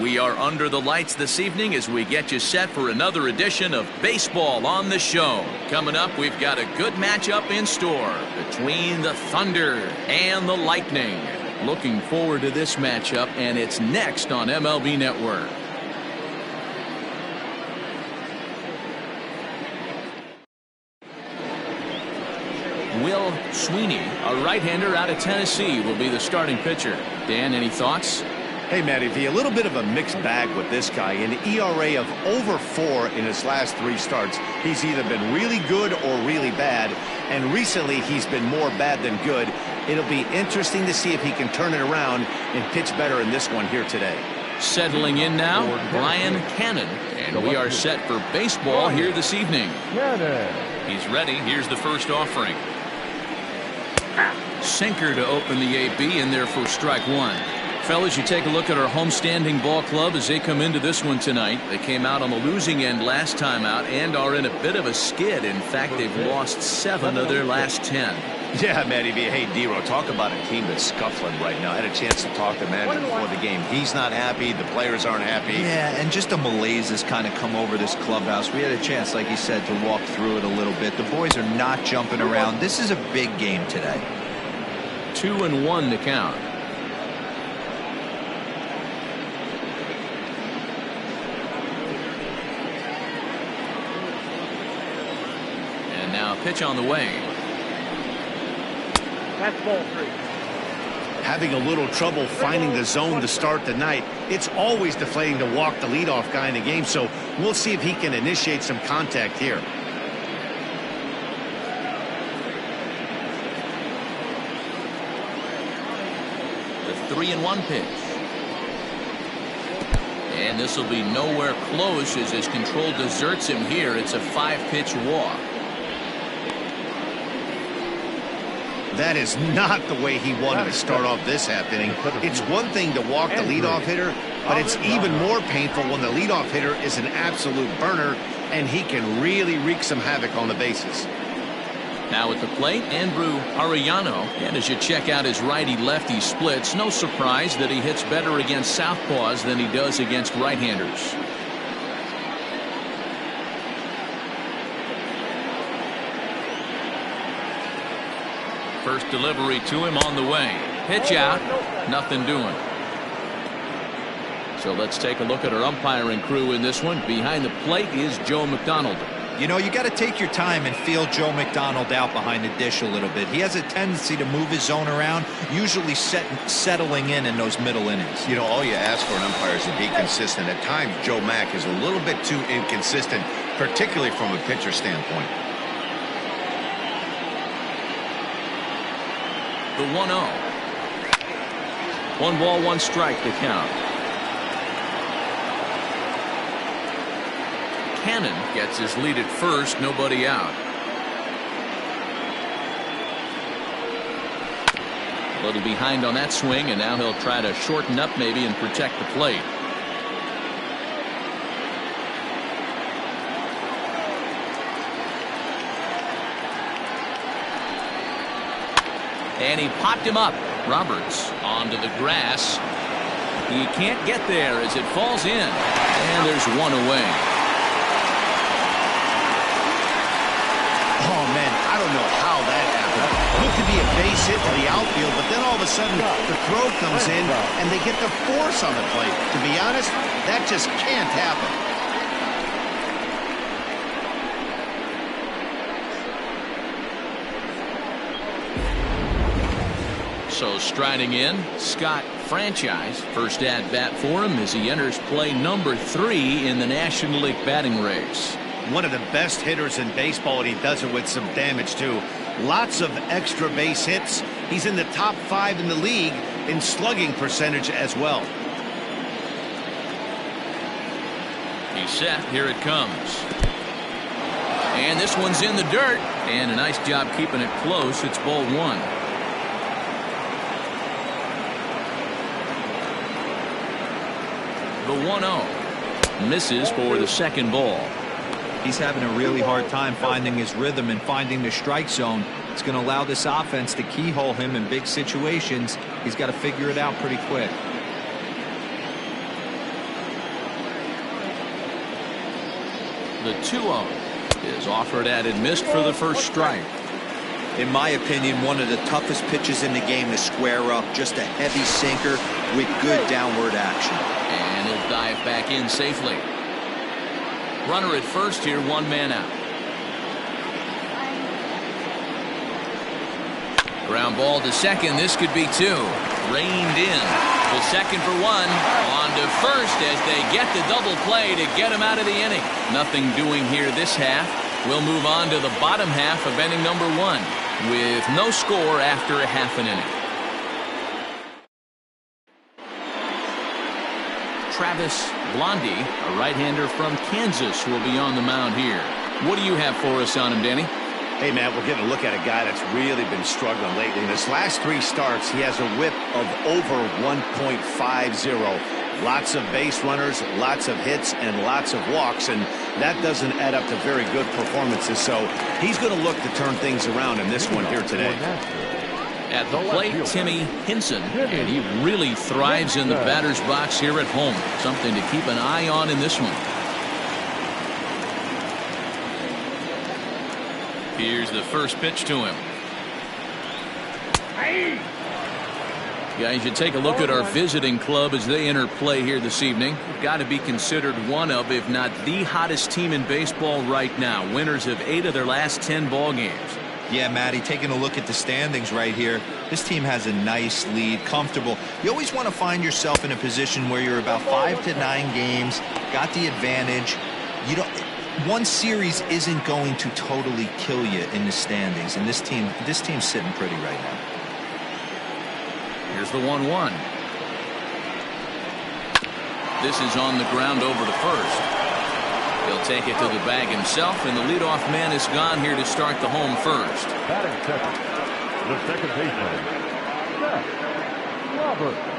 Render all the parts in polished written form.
We are under the lights this evening as we get you set for another edition of Baseball on the Show. Coming up, we've got a good matchup in store between the Thunder and the Lightning. Looking forward to this matchup, and it's next on MLB Network. Will Sweeney, a right-hander out of Tennessee, will be the starting pitcher. Dan, any thoughts? Hey, Matty V, a little bit of a mixed bag with this guy. An ERA of over 4 in his last 3 starts. He's either been really good or really bad, and recently he's been more bad than good. It'll be interesting to see if he can turn it around and pitch better in this one here today. Settling in now, Brian Cannon, and we are set for baseball here this evening. He's ready. Here's the first offering. Sinker to open the AB in there for strike 1. Fellas, you take a look at our homestanding ball club as they come into this one tonight. They came out on the losing end last time out and are in a bit of a skid. In fact, they've lost 7 of their last 10. Yeah, Matty V. Hey, D-Row, talk about a team that's scuffling right now. I had a chance to talk to the manager before the game. He's not happy. The players aren't happy. Yeah, and just a malaise has kind of come over this clubhouse. We had a chance, like you said, to walk through it a little bit. The boys are not jumping around. This is a big game today. 2-1 to count. And now pitch on the way. That's ball 3. Having a little trouble finding the zone to start the night. It's always deflating to walk the leadoff guy in the game, so we'll see if he can initiate some contact here. The 3-1 pitch. And this will be nowhere close as his control deserts him here. It's a 5-pitch walk. That is not the way he wanted to start off this half inning. It's one thing to walk the leadoff hitter, but it's even more painful when the leadoff hitter is an absolute burner and he can really wreak some havoc on the bases. Now at the plate, Andrew Arellano. And as you check out his righty-lefty splits, no surprise that he hits better against southpaws than he does against right-handers. First delivery to him on the way. Pitch out. Nothing doing. So let's take a look at our umpiring crew in this one. Behind the plate is Joe McDonald. You know, you got to take your time and feel Joe McDonald out behind the dish a little bit. He has a tendency to move his zone around, usually settling in those middle innings. You know, all you ask for an umpire is to be consistent. At times, Joe Mack is a little bit too inconsistent, particularly from a pitcher standpoint. The 1-0. 1 ball, 1 strike to count. Cannon gets his lead at first, nobody out. A little behind on that swing, and now he'll try to shorten up maybe and protect the plate. And he popped him up. Roberts onto the grass. He can't get there as it falls in. And there's 1 away. Oh, man, I don't know how that happened. Looked to be a base hit to the outfield, but then all of a sudden the throw comes in and they get the force on the plate. To be honest, that just can't happen. So striding in, Scott Franchise. First at bat for him as he enters play number 3 in the National League batting race. One of the best hitters in baseball, and he does it with some damage too. Lots of extra base hits. He's in the top 5 in the league in slugging percentage as well. He's set. Here it comes. And this one's in the dirt. And a nice job keeping it close. It's ball 1. The 1-0 misses for the second ball. He's having a really hard time finding his rhythm and finding the strike zone. It's going to allow this offense to keyhole him in big situations. He's got to figure it out pretty quick. The 2-0 is offered at and missed for the first strike. In my opinion, one of the toughest pitches in the game to square up. Just a heavy sinker with good downward action. And he'll dive back in safely. Runner at first here, 1 man out. Ground ball to second. This could be 2. Reined in. The second for 1. On to first as they get the double play to get him out of the inning. Nothing doing here this half. We'll move on to the bottom half of inning number 1 with no score after a half an inning. Travis Blondie, a right-hander from Kansas, who will be on the mound here. What do you have for us on him, Danny? Hey, Matt, we're getting a look at a guy that's really been struggling lately. In his last 3 starts, he has a whip of over 1.50. Lots of base runners, lots of hits, and lots of walks, and that doesn't add up to very good performances. So he's going to look to turn things around in this one here today. At the plate, Timmy Hinson, and he really thrives in the batter's box here at home. Something to keep an eye on in this one. Here's the first pitch to him. Guys, you take a look at our visiting club as they enter play here this evening. Got to be considered one of, if not the hottest team in baseball right now. Winners of 8 of their last 10 ball games. Yeah, Matty, taking a look at the standings right here, this team has a nice lead, comfortable. You always want to find yourself in a position where you're about 5 to 9 games, got the advantage. You don't. One series isn't going to totally kill you in the standings, and this team's sitting pretty right now. Here's the 1-1. This is on the ground over to first. He'll take it to the bag himself, and the leadoff man is gone here to start the home first. Batting second, the second baseman, Seth Roberts.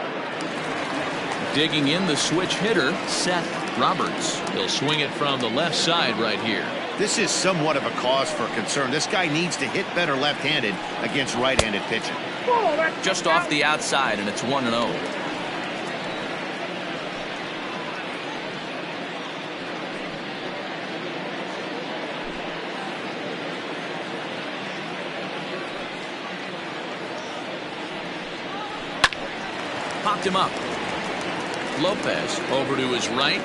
Digging in, the switch hitter, Seth Roberts. He'll swing it from the left side right here. This is somewhat of a cause for concern. This guy needs to hit better left-handed against right-handed pitching. Just off the outside, and it's 1-0. Popped him up. Lopez over to his right.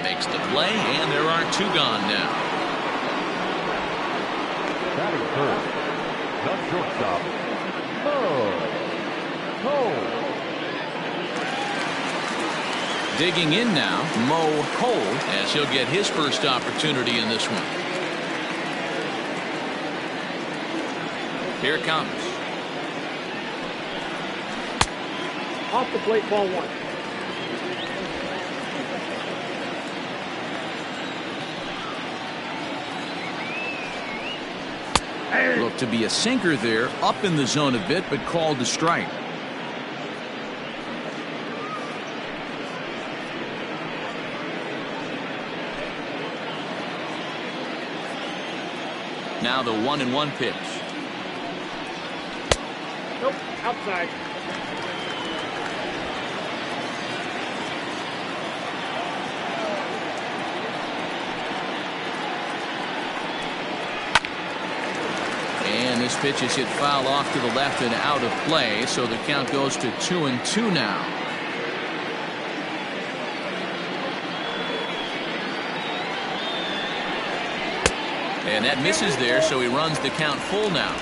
Makes the play, and there are 2 gone now. Batting first, the shortstop, Cole. Digging in now, Mo Cole, as he'll get his first opportunity in this one. Here it comes. Off the plate, ball 1. Looked to be a sinker there, up in the zone a bit, but called to strike. Now the 1-1 pitch. Nope, outside. And this pitch is hit foul off to the left and out of play, so the count goes to 2-2 now. And that misses there, so he runs the count full now.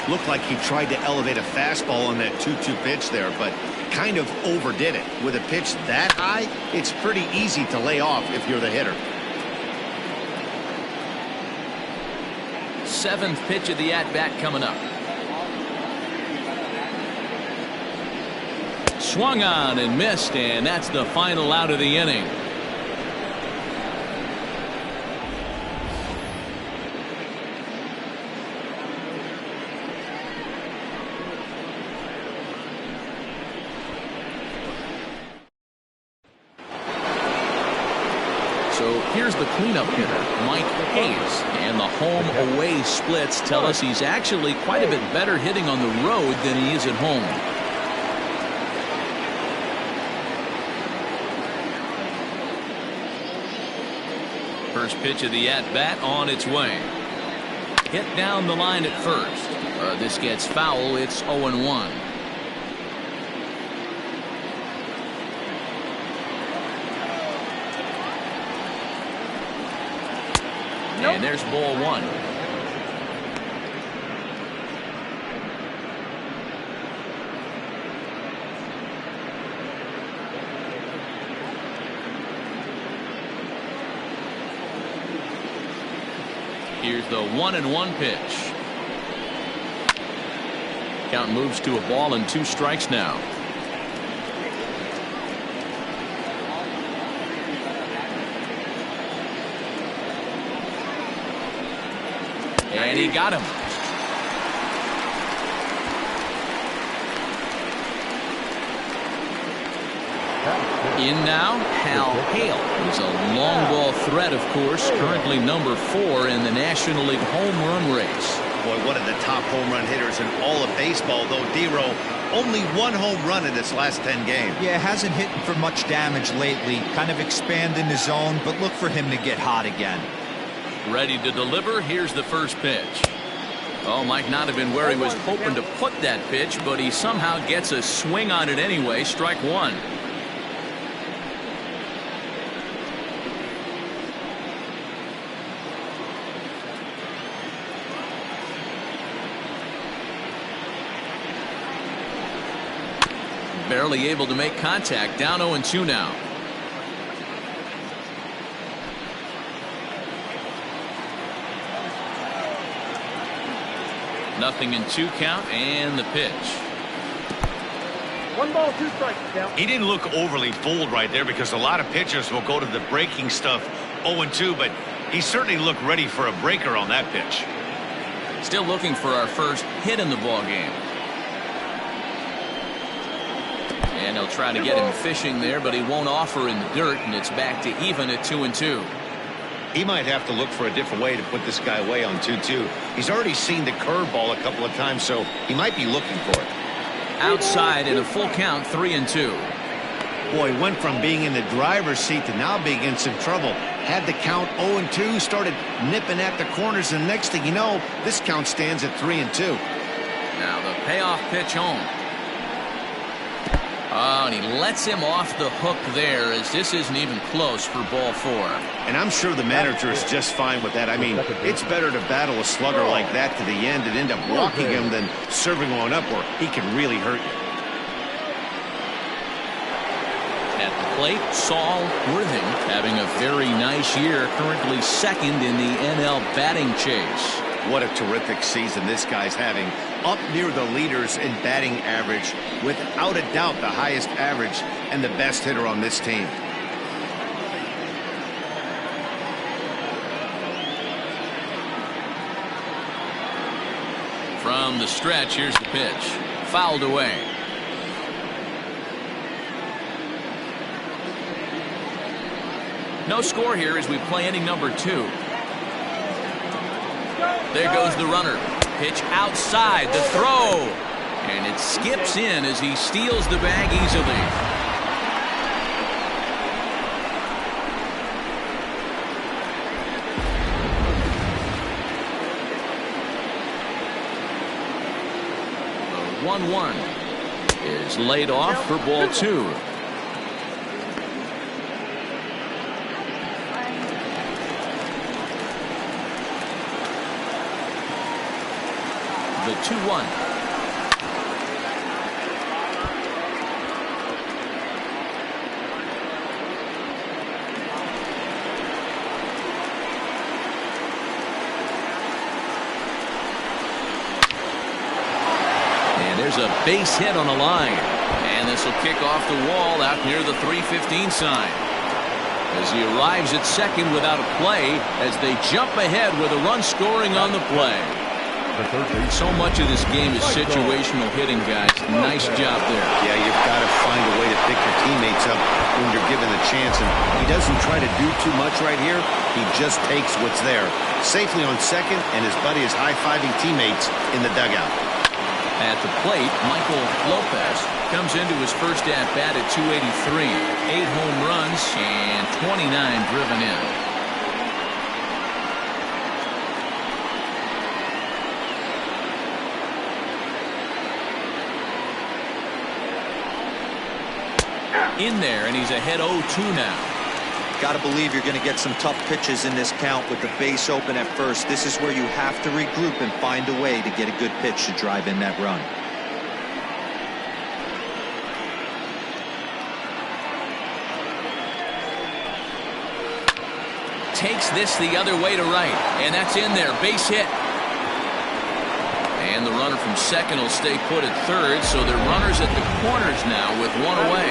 Looked like he tried to elevate a fastball on that 2-2 pitch there, but kind of overdid it. With a pitch that high, it's pretty easy to lay off if you're the hitter. 7th pitch of the at-bat coming up. Swung on and missed, and that's the final out of the inning. So here's the cleanup hitter, Mike Hayes, and the home-away splits tell us he's actually quite a bit better hitting on the road than he is at home. First pitch of the at-bat on its way. Hit down the line at first. This gets foul. It's 0-1. And there's ball one. Here's the 1-1 pitch. Count moves to a ball and 2 strikes now. And he got him. In now, Hal Hale. He's a long ball threat, of course, currently number 4 in the National League home run race. Boy, one of the top home run hitters in all of baseball, though. D-Row, only 1 home run in his last 10 games. Yeah, hasn't hit for much damage lately. Kind of expanding his zone, but look for him to get hot again. Ready to deliver. Here's the first pitch. Oh, might not have been where he was hoping to put that pitch, but he somehow gets a swing on it anyway. Strike 1. Barely able to make contact. Down 0-2 now. Nothing in 2 count, and the pitch. 1 ball, 2 strikes. Count. He didn't look overly bold right there because a lot of pitchers will go to the breaking stuff 0-2, but he certainly looked ready for a breaker on that pitch. Still looking for our first hit in the ball game. And he'll try to get him fishing there, but he won't offer in the dirt, and it's back to even at 2-2. He might have to look for a different way to put this guy away on 2-2. He's already seen the curveball a couple of times, so he might be looking for it. Outside in a full count, 3-2. Boy, went from being in the driver's seat to now being in some trouble. Had the count 0-2, started nipping at the corners, and next thing you know, this count stands at 3-2. Now the payoff pitch home. Oh, and he lets him off the hook there, as this isn't even close for ball 4. And I'm sure the manager is just fine with that. I mean, it's better to battle a slugger like that to the end and end up walking him than serving one up where he can really hurt you. At the plate, Saul Worthing having a very nice year, currently 2nd in the NL batting chase. What a terrific season this guy's having. Up near the leaders in batting average, without a doubt the highest average and the best hitter on this team. From the stretch, here's the pitch. Fouled away. No score here as we play inning number 2. There goes the runner. Pitch outside, the throw. And it skips in as he steals the bag easily. The 1-1 is laid off for ball 2. The 2-1. And there's a base hit on the line. And this will kick off the wall out near the 315 sign. As he arrives at second without a play as they jump ahead with a run scoring on the play. So much of this game is situational hitting, guys. Nice job there. Yeah, you've got to find a way to pick your teammates up when you're given the chance. And he doesn't try to do too much right here. He just takes what's there. Safely on second, and his buddy is high-fiving teammates in the dugout. At the plate, Michael Lopez comes into his first at-bat at 283. 8 home runs and 29 driven in. in there, and he's ahead 0-2 now. Got to believe you're going to get some tough pitches in this count with the base open at first. This is where you have to regroup and find a way to get a good pitch to drive in that run. Takes this the other way to right, and that's in there. Base hit. And the runner from second will stay put at third, so they're runners at the corners now with one away.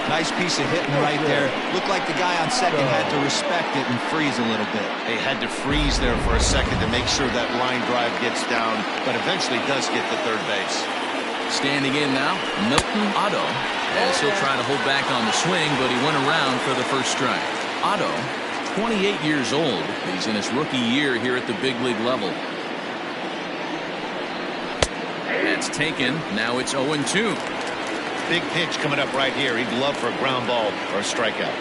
Nice piece of hitting right there. Looked like the guy on second had to respect it and freeze a little bit. They had to freeze there for a second to make sure that line drive gets down, but eventually does get to third base. Standing in now, Milton Otto, as he'll try to hold back on the swing, but he went around for the first strike. Otto, 28 years old. He's in his rookie year here at the big league level. That's taken. Now it's 0-2. Big pitch coming up right here. He'd love for a ground ball or a strikeout.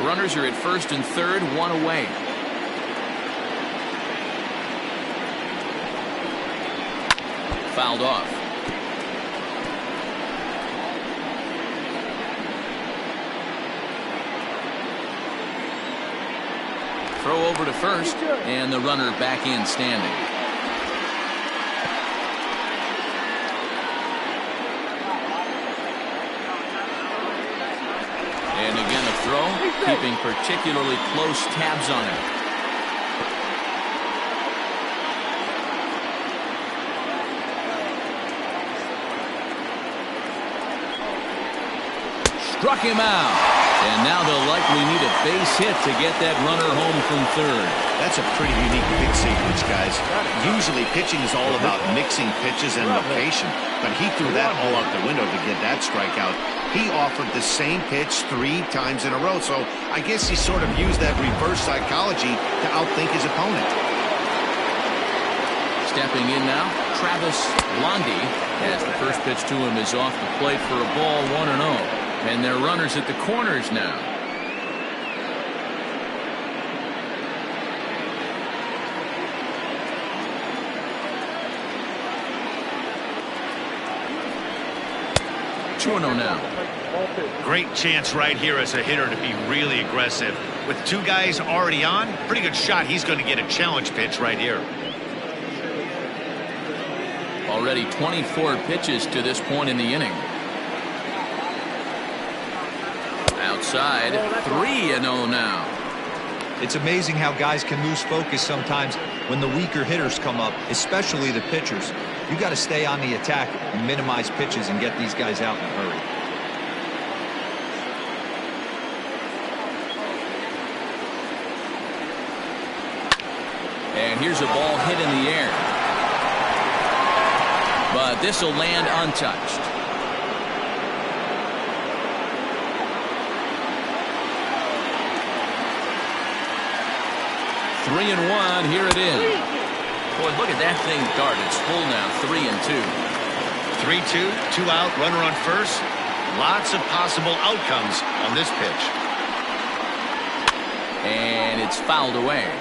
Runners are at first and third, one away. Fouled off. Throw over to first, and the runner back in standing. And again a throw, keeping particularly close tabs on it. Struck him out. And now they'll likely need a base hit to get that runner home from third. That's a pretty unique pitch sequence, guys. Usually pitching is all about mixing pitches and location, but he threw that all out the window to get that strikeout. He offered the same pitch 3 times in a row, so I guess he sort of used that reverse psychology to outthink his opponent. Stepping in now, Travis Blondie, as the first pitch to him is off the plate for a ball, 1-0. And they're runners at the corners now. Now. Great chance right here as a hitter to be really aggressive. With 2 guys already on, pretty good shot. He's going to get a challenge pitch right here. Already 24 pitches to this point in the inning. Outside, 3-0 now. It's amazing how guys can lose focus sometimes when the weaker hitters come up, especially the pitchers. You got to stay on the attack and minimize pitches and get these guys out in a hurry. And here's a ball hit in the air. But this will land untouched. 3-1, here it is. Boy, look at that thing dart. It's full now, 3-2. 3-2, 2 out, runner on first. Lots of possible outcomes on this pitch. And it's fouled away.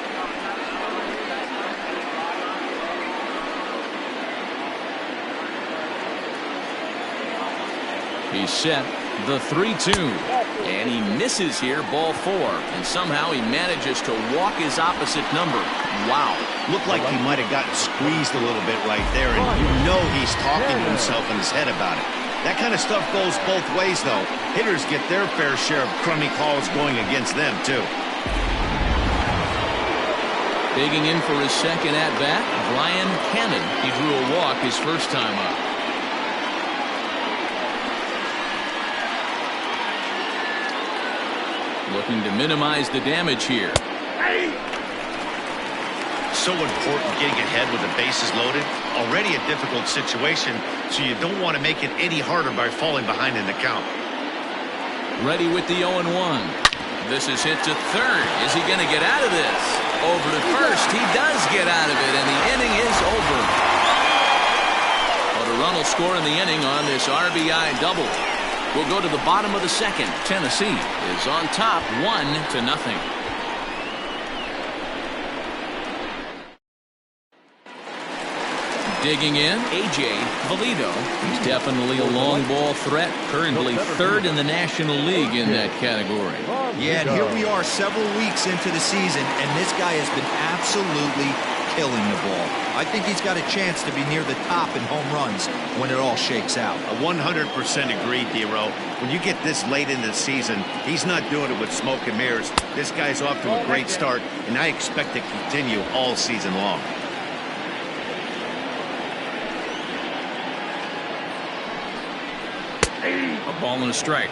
He's set the 3-2. And he misses here, ball 4. And somehow he manages to walk his opposite number. Wow. Looked like he might have gotten squeezed a little bit right there. And you know he's talking to himself in his head about it. That kind of stuff goes both ways, though. Hitters get their fair share of crummy calls going against them, too. Digging in for his second at-bat, Brian Cannon. He drew a walk his first time up. Looking to minimize the damage here. So important getting ahead with the bases loaded. Already a difficult situation, so you don't want to make it any harder by falling behind in the count. Ready with the 0-1. This is hit to third. Is he going to get out of this? Over to first. He does get out of it, and the inning is over. But a run will score in the inning on this RBI double. We'll go to the bottom of the second. Tennessee is on top, 1-0. Digging in, A.J. Valido. He's definitely a long ball threat, currently third in the National League in that category. Yeah, and here we are several weeks into the season, and this guy has been absolutely killing the ball. I think he's got a chance to be near the top in home runs when it all shakes out. 100% agreed, D-Row. When you get this late in the season, he's not doing it with smoke and mirrors. This guy's off to a great start, and I expect to continue all season long. A ball and a strike.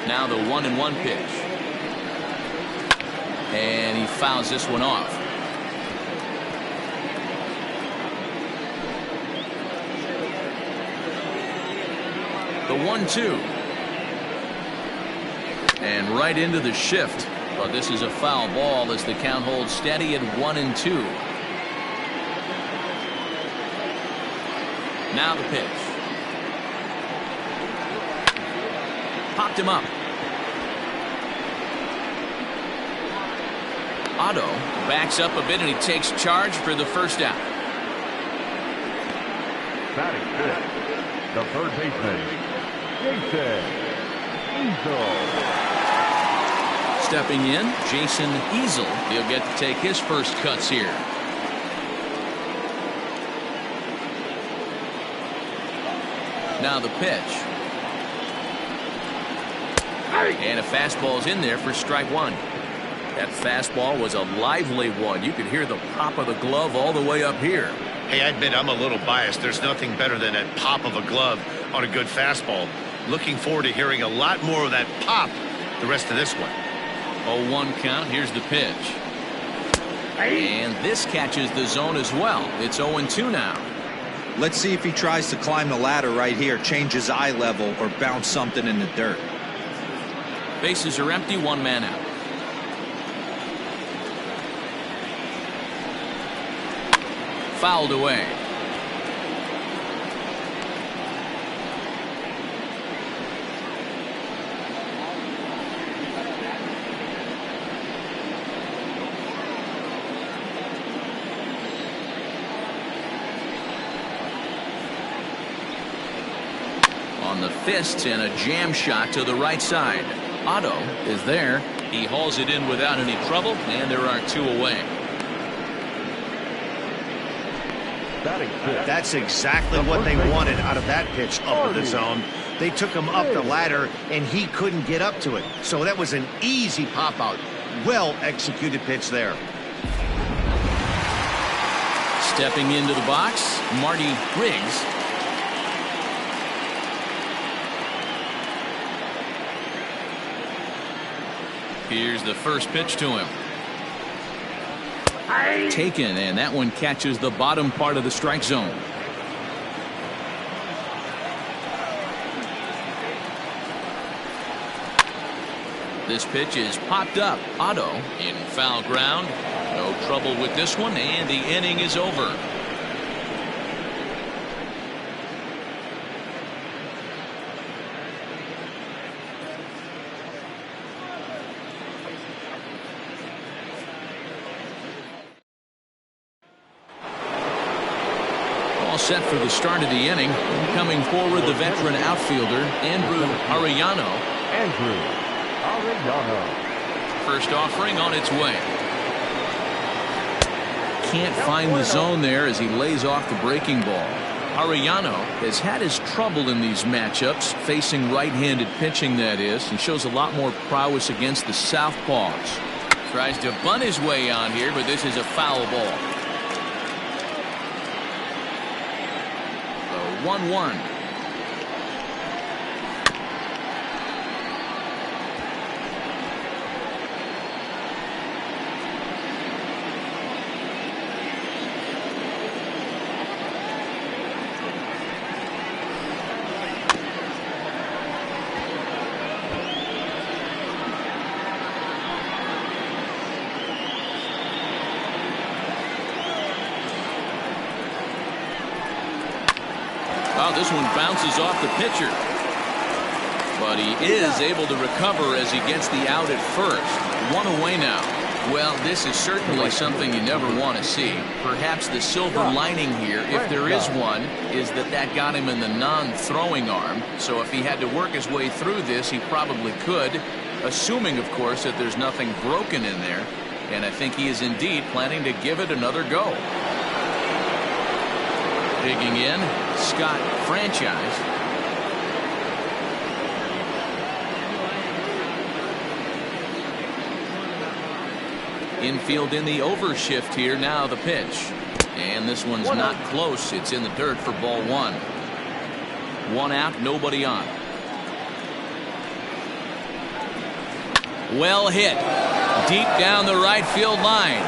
Now the 1-1 pitch. And he fouls this one off. The 1-2. And right into the shift. But this is a foul ball as the count holds steady at 1-2. Now the pitch. Popped him up. Otto backs up a bit and he takes charge for the first out. Batting fifth, the third baseman, Jason Easel. Stepping in, Jason Easel. He'll get to take his first cuts here. Now the pitch. And a fastball's in there for strike one. That fastball was a lively one. You could hear the pop of the glove all the way up here. Hey, I admit I'm a little biased. There's nothing better than that pop of a glove on a good fastball. Looking forward to hearing a lot more of that pop the rest of this one. 0-1 count. Here's the pitch. And this catches the zone as well. It's 0-2 now. Let's see if he tries to climb the ladder right here, change his eye level, or bounce something in the dirt. Bases are empty, one man out. Fouled away. On the fists and a jam shot to the right side. Otto is there. He hauls it in without any trouble, and there are two away. That's exactly what they wanted out of that pitch up in the zone. They took him up the ladder, and he couldn't get up to it. So that was an easy pop-out. Well-executed pitch there. Stepping into the box, Marty Riggs. Here's the first pitch to him. Taken, and that one catches the bottom part of the strike zone. This pitch is popped up. Otto in foul ground. No trouble with this one, and the inning is over. Set for the start of the inning. Coming forward, the veteran outfielder, Andrew Arellano. First offering on its way. Can't find the zone there as he lays off the breaking ball. Arellano has had his trouble in these matchups, facing right-handed pitching, that is. He shows a lot more prowess against the southpaws. Tries to bunt his way on here, but this is a foul ball. 1-1. this one bounces off the pitcher. But he is able to recover as he gets the out at first. One away now. Well, this is certainly something you never want to see. Perhaps the silver lining here, if there is one, is that got him in the non-throwing arm. So if he had to work his way through this, he probably could, assuming, of course, that there's nothing broken in there. And I think he is indeed planning to give it another go. Digging in, Scott Franchise. Infield in the overshift here. Now the pitch. And this one's not close. It's in the dirt for ball one. One out, nobody on. Well hit. Deep down the right field line.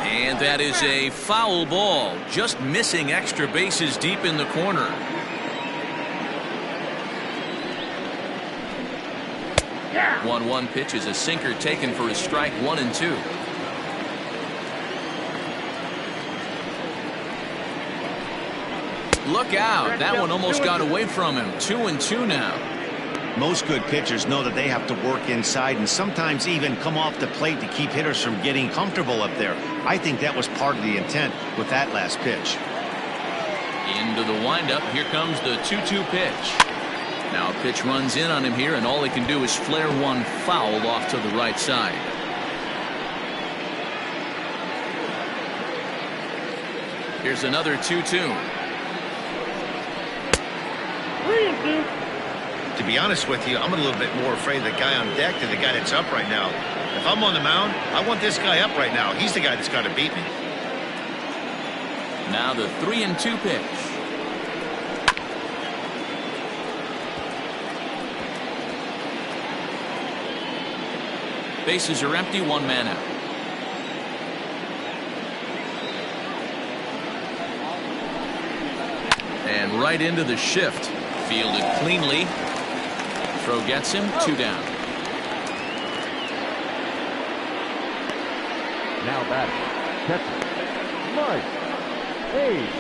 And that is a foul ball. Just missing extra bases deep in the corner. Yeah. 1-1 pitch is a sinker taken for a strike. 1-2. Look out. That one almost got away from him. 2-2 now. Most good pitchers know that they have to work inside and sometimes even come off the plate to keep hitters from getting comfortable up there. I think that was part of the intent with that last pitch. Into the windup. Here comes the 2-2 pitch. Now a pitch runs in on him here, and all he can do is flare one foul off to the right side. Here's another 2-2. 3-2. To be honest with you, I'm a little bit more afraid of the guy on deck than the guy that's up right now. If I'm on the mound, I want this guy up right now. He's the guy that's got to beat me. Now the 3-2 pitch. Bases are empty, one man out. And right into the shift. Fielded cleanly. Throw gets him, 2 down. Now batting, catcher, Mike Hayes.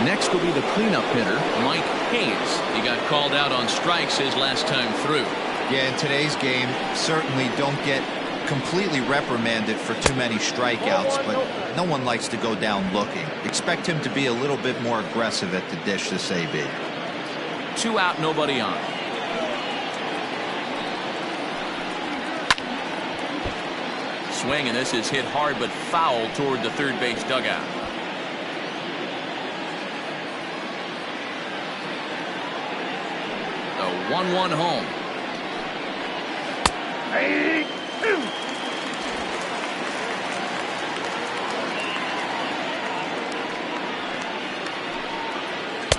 Next will be the cleanup hitter, Mike Hayes. He got called out on strikes his last time through. Yeah, in today's game, certainly don't get completely reprimanded for too many strikeouts, but no one likes to go down looking. Expect him to be a little bit more aggressive at the dish this AB. 2 out, nobody on. Swing, and this is hit hard but foul toward the third base dugout. The 1-1 home.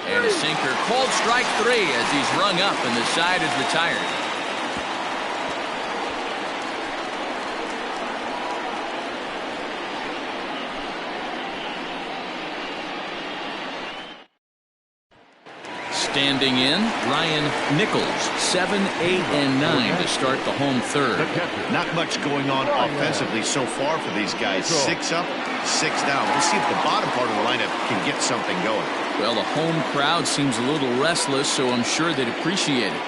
And a sinker, called strike 3 as he's rung up and the side is retired. Standing in, Ryan Nichols, 7, 8, and 9 to start the home third. Not much going on offensively so far for these guys. 6 up, 6 down. We'll see if the bottom part of the lineup can get something going. Well, the home crowd seems a little restless, so I'm sure they'd appreciate it.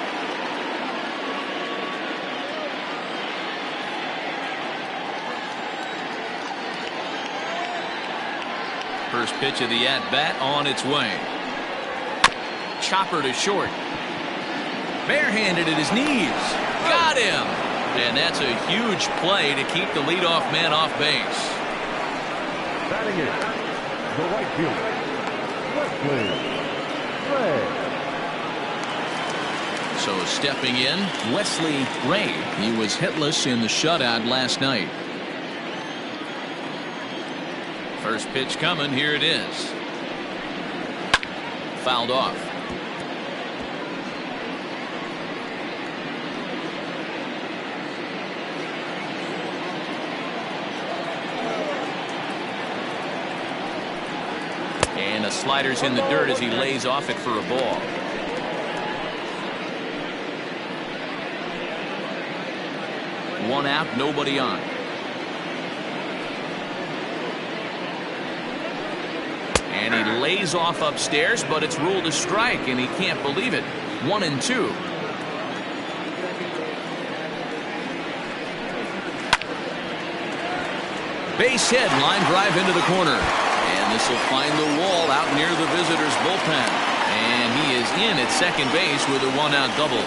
First pitch of the at-bat on its way. Chopper to short. Barehanded at his knees. Got him. And that's a huge play to keep the leadoff man off base. Batting it, the right fielder, Wesley Ray. So stepping in, Wesley Ray. He was hitless in the shutout last night. First pitch coming. Here it is. Fouled off. And the slider's in the dirt as he lays off it for a ball. One out, nobody on. And he lays pays off upstairs, but it's ruled a strike, and he can't believe it. 1-2. Base hit, line drive into the corner. And this will find the wall out near the visitors' bullpen. And he is in at second base with a one-out double.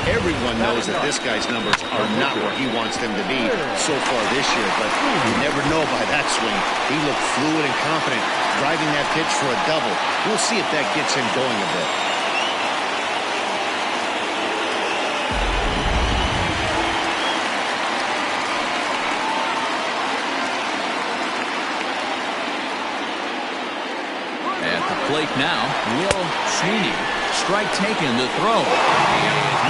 Everyone knows that this guy's numbers are not where he wants them to be so far this year, but you never know by that swing. He looked fluid and confident, driving that pitch for a double. We'll see if that gets him going a bit. Plate now, Will Sweeney. Strike taken, the throw.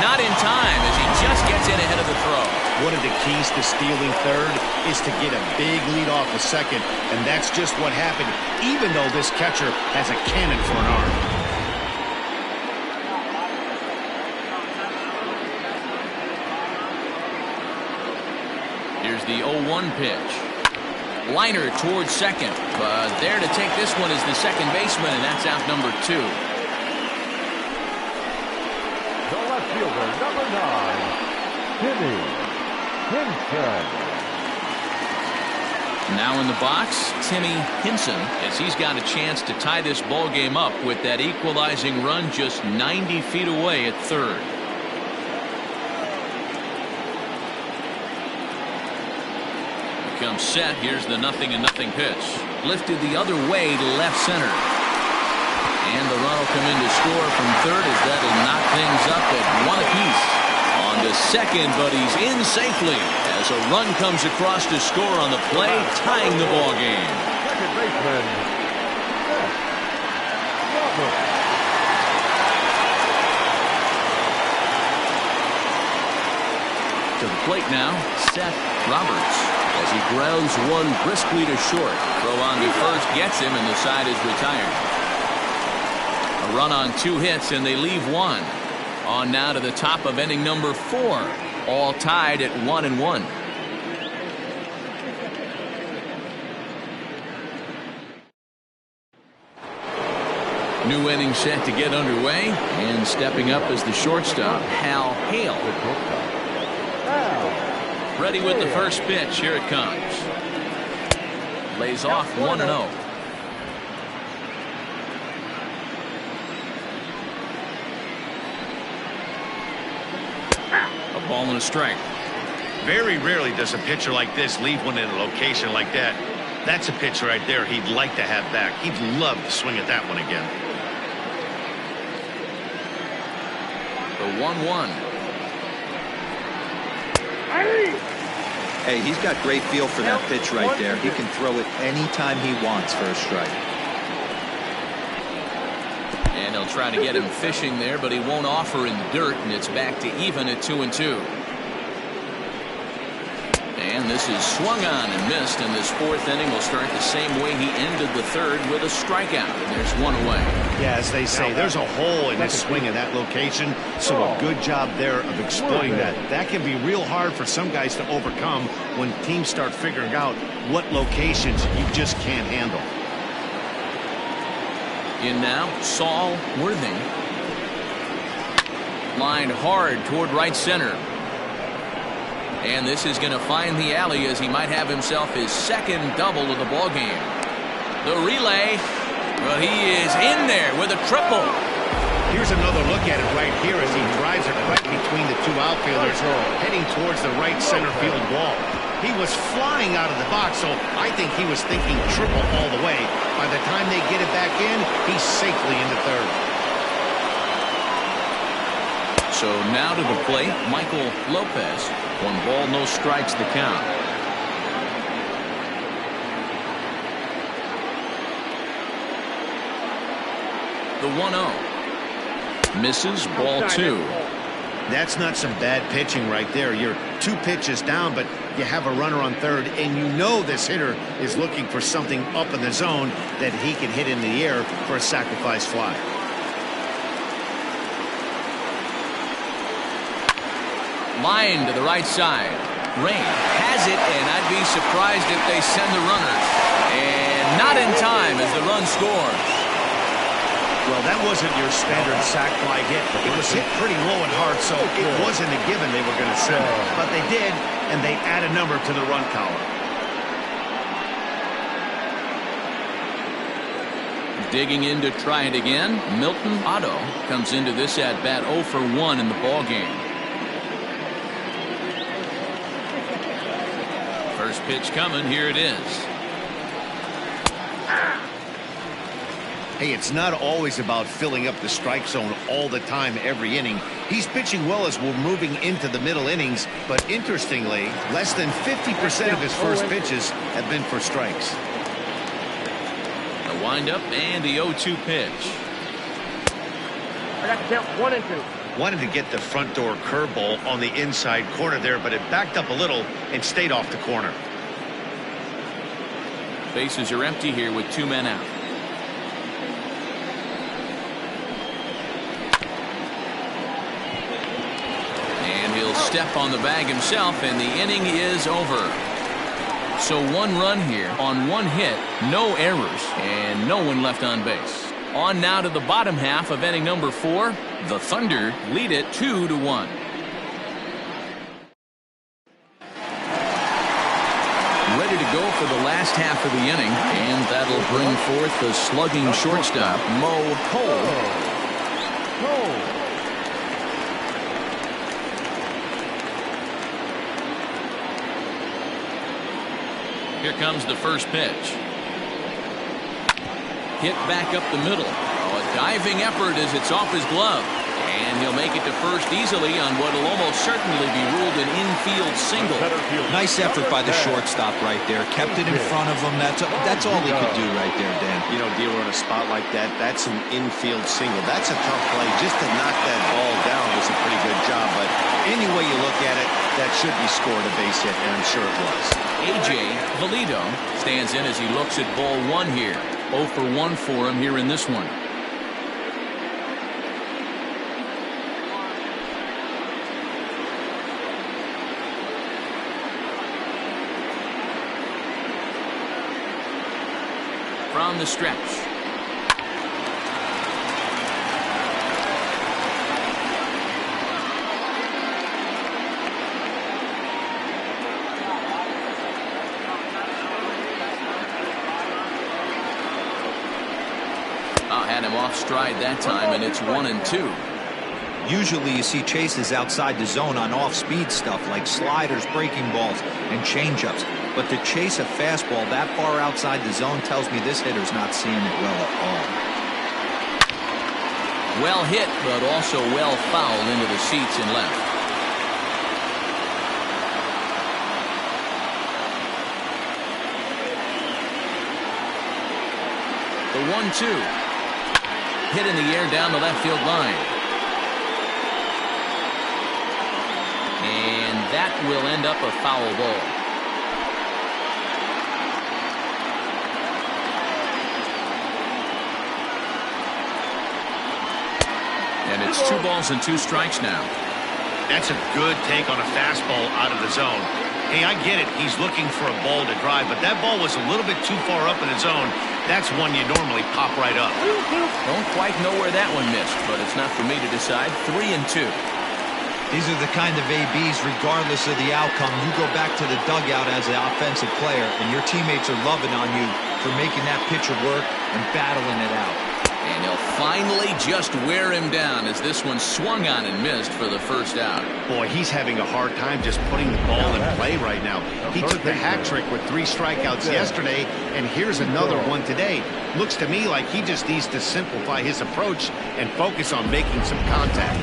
Not in time as he just gets in ahead of the throw. One of the keys to stealing third is to get a big lead off the second, and that's just what happened, even though this catcher has a cannon for an arm. Here's the 0-1 pitch. Liner towards second, but there to take this one is the second baseman, and that's out number 2. The left fielder, number 9, Timmy Hinson. Now in the box, Timmy Hinson, as he's got a chance to tie this ball game up with that equalizing run just 90 feet away at third. Comes set. Here's the 0-0 pitch. Lifted the other way to left center. And the run will come in to score from third as that'll knock things up at 1 apiece. On to second, but he's in safely as a run comes across to score on the play, tying the ball game. Second baseman, To the plate now, Seth Roberts. As he grounds one briskly to short. Throw on to first gets him, and the side is retired. A run on 2 hits, and they leave 1. On now to the top of inning number 4. All tied at 1-1. New inning set to get underway, and stepping up as the shortstop, Hal Hale. Ready with the first pitch. Here it comes. Lays off 1-0. A ball and a strike. Very rarely does a pitcher like this leave one in a location like that. That's a pitch right there he'd like to have back. He'd love to swing at that one again. The 1-1. Hey, he's got great feel for that pitch right there. He can throw it anytime he wants for a strike. And he'll try to get him fishing there, but he won't offer in the dirt, and it's back to even at 2-2. And this is swung on and missed, and this 4th inning will start the same way he ended the 3rd with a strikeout, and there's 1 away. Yeah, as they say, there's a hole in his swing in that location, so a good job there of exploiting that. That can be real hard for some guys to overcome when teams start figuring out what locations you just can't handle. In now, Saul Worthing. Lined hard toward right center. And this is going to find the alley as he might have himself his 2nd double of the ball game. The relay, well, he is in there with a triple. Here's another look at it right here as he drives it right between the 2 outfielders heading towards the right center field wall. He was flying out of the box, so I think he was thinking triple all the way. By the time they get it back in, he's safely into third. So now to the plate, Michael Lopez. 1 ball, no strikes the count. The 1-0. Misses, ball 2. That's not some bad pitching right there. You're 2 pitches down, but you have a runner on third, and you know this hitter is looking for something up in the zone that he can hit in the air for a sacrifice fly. Line to the right side. Rain has it, and I'd be surprised if they send the runner. And Not in time as the run scores. Well, that wasn't your standard sack fly hit. It was hit pretty low and hard, so it wasn't a given they were going to send it. But they did, and they add a number to the run column. Digging in to try it again. Milton Otto comes into this at bat 0 for 1 in the ball game. First pitch coming. Here it is. Hey, it's not always about filling up the strike zone all the time every inning. He's pitching well as we're moving into the middle innings, but interestingly, less than 50% of his first pitches have been for strikes. The windup and the 0-2 pitch. I got to count 1 and 2. Wanted to get the front door curveball on the inside corner there, but it backed up a little and stayed off the corner. Bases are empty here with 2 men out. And he'll step on the bag himself, and the inning is over. So 1 run here on 1 hit, no errors, and no one left on base. On now to the bottom half of inning number 4. The Thunder lead it 2-1. Ready to go for the last half of the inning, and that'll bring forth the slugging shortstop, Mo Cole. Here comes the first pitch. Hit back up the middle. Oh, a diving effort as it's off his glove. And he'll make it to first easily on what will almost certainly be ruled an infield single. Nice effort by the shortstop right there. Kept it in front of him. That's all he could do right there, Dan. You know, dealer on a spot like that, that's an infield single. That's a tough play. Just to knock that ball down was a pretty good job. But any way you look at it, that should be scored a base hit, and I'm sure it was. A.J. Valido stands in as he looks at ball 1 here. 0 for 1 for him here in this one. From the stretch. Had him off stride that time, and it's 1-2. Usually you see chases outside the zone on off-speed stuff like sliders, breaking balls, and changeups. But to chase a fastball that far outside the zone tells me this hitter's not seeing it well at all. Well hit, but also well fouled into the seats and left. The 1-2. Hit in the air down the left field line. And that will end up a foul ball. And it's 2 balls and 2 strikes now. That's a good take on a fastball out of the zone. Hey, I get it. He's looking for a ball to drive, but that ball was a little bit too far up in the zone. That's one you normally pop right up. Don't quite know where that one missed, but it's not for me to decide. 3-2. These are the kind of ABs, regardless of the outcome, you go back to the dugout as an offensive player, and your teammates are loving on you for making that pitcher work and battling it out. And he'll finally just wear him down as this one swung on and missed for the first out. Boy, he's having a hard time just putting the ball in play right now. He took the hat trick with 3 strikeouts yesterday, and here's another one today. Looks to me like he just needs to simplify his approach and focus on making some contact.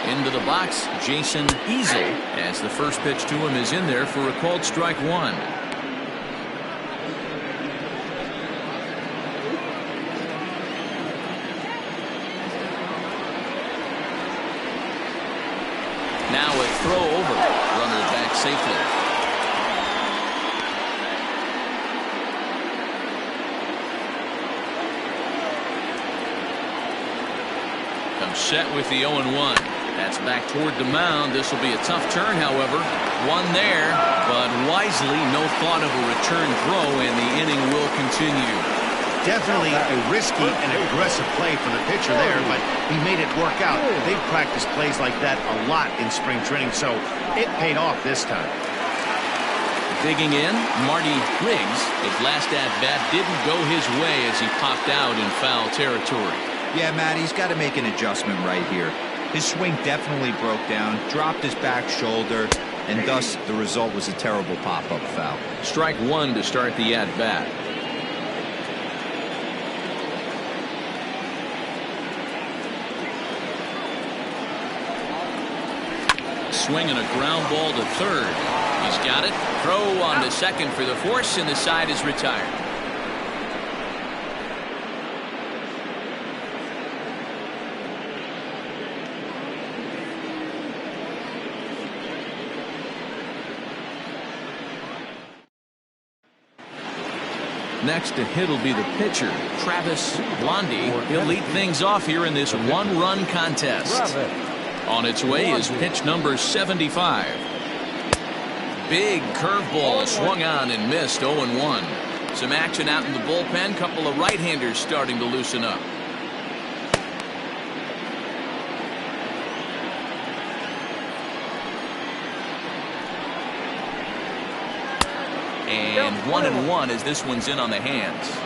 Into the box, Jason Easel, as the first pitch to him is in there for a called strike 1. Now a throw over. Runner back safely. Comes set with the 0-1. That's back toward the mound. This will be a tough turn, however. One there, but wisely, no thought of a return throw, and the inning will continue. Definitely a risky and aggressive play for the pitcher there, but he made it work out. They've practiced plays like that a lot in spring training, so it paid off this time. Digging in, Marty Riggs. His last at-bat didn't go his way as he popped out in foul territory. Yeah, Matt, he's got to make an adjustment right here. His swing definitely broke down, dropped his back shoulder, and thus the result was a terrible pop-up foul. Strike one to start the at-bat. Swing and a ground ball to third. He's got it. Throw on to second for the force, and the side is retired. Next to hit will be the pitcher, Travis Blondie. He'll lead things off here in this one-run contest. On its way is pitch number 75. Big curveball swung on and missed. 0-1. Some action out in the bullpen. Couple of right-handers starting to loosen up. And 1-1 as this one's in on the hands.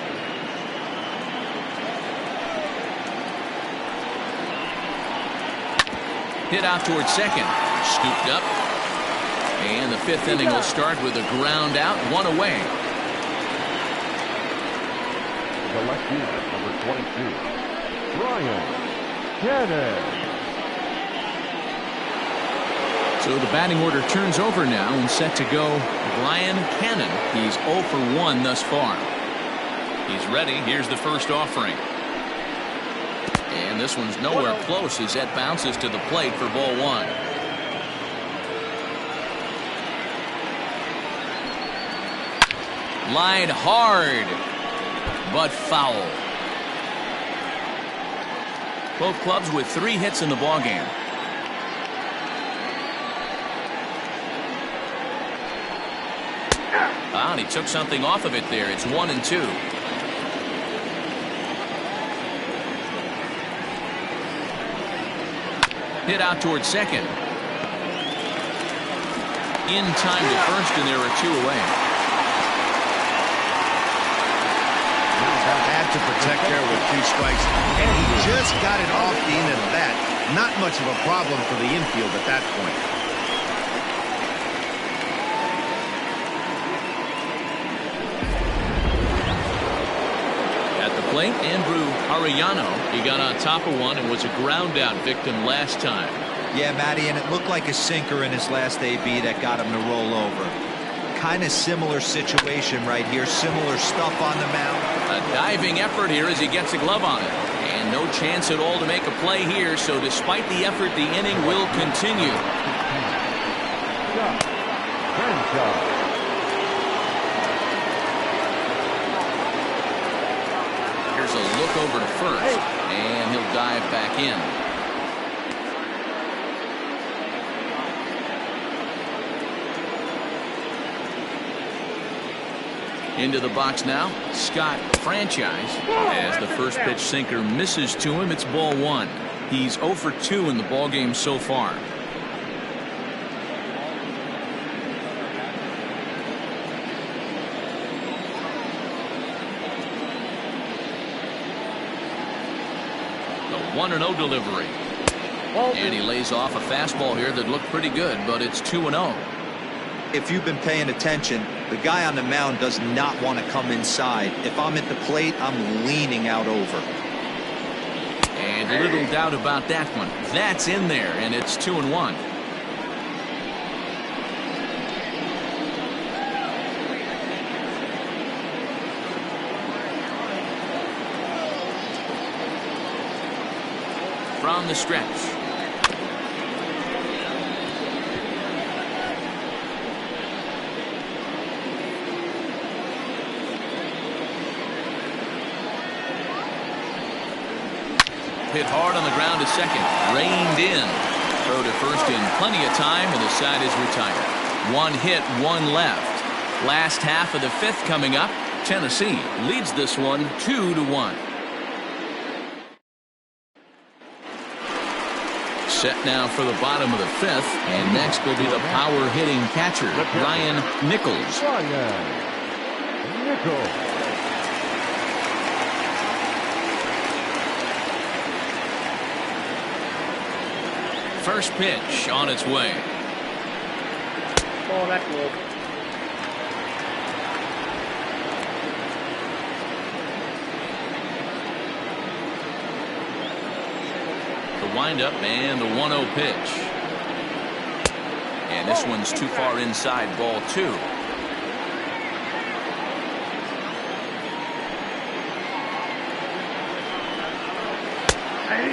Hit out towards second. Scooped up. And the fifth inning will start with a ground out, one away. The left fielder, number 22, Brian Cannon. So the batting order turns over now and set to go Brian Cannon. He's 0 for 1 thus far. He's ready. Here's the first offering. And this one's nowhere close as that bounces to the plate for ball one. Line hard, but foul. Both clubs with 3 hits in the ballgame. And he took something off of it there. It's 1-2. Hit out towards second. In time to first, and there are 2 away. Had to protect there with 2 strikes, and he just got it off the end of the bat. Not much of a problem for the infield at that point. At the plate, Andrew Arellano. He got on top of one and was a ground out victim last time. Yeah, Matty, and it looked like a sinker in his last AB that got him to roll over. Kind of similar situation right here. Similar stuff on the mound. A diving effort here as he gets a glove on it. And no chance at all to make a play here, so despite the effort, the inning will continue. Here's a look over to first, and he'll dive back in. Into the box now, Scott Franchise. As the first pitch sinker misses to him, it's ball one. He's 0 for 2 in the ballgame so far. The 1-0 delivery. And he lays off a fastball here that looked pretty good, but it's 2-0. If you've been paying attention, the guy on the mound does not want to come inside. If I'm at the plate, I'm leaning out over. And little doubt about that one. That's in there, and it's 2-1. From the stretch. Hit hard on the ground to second. Reined in. Throw to first in plenty of time, and the side is retired. One hit, one left. Last half of the fifth coming up. Tennessee leads this one 2-1. Set now for the bottom of the fifth, and next will be the power hitting catcher, Ryan Nichols. First pitch on its way. Oh, that's good. The windup and the 1-0 pitch. And this one's too far inside, ball 2.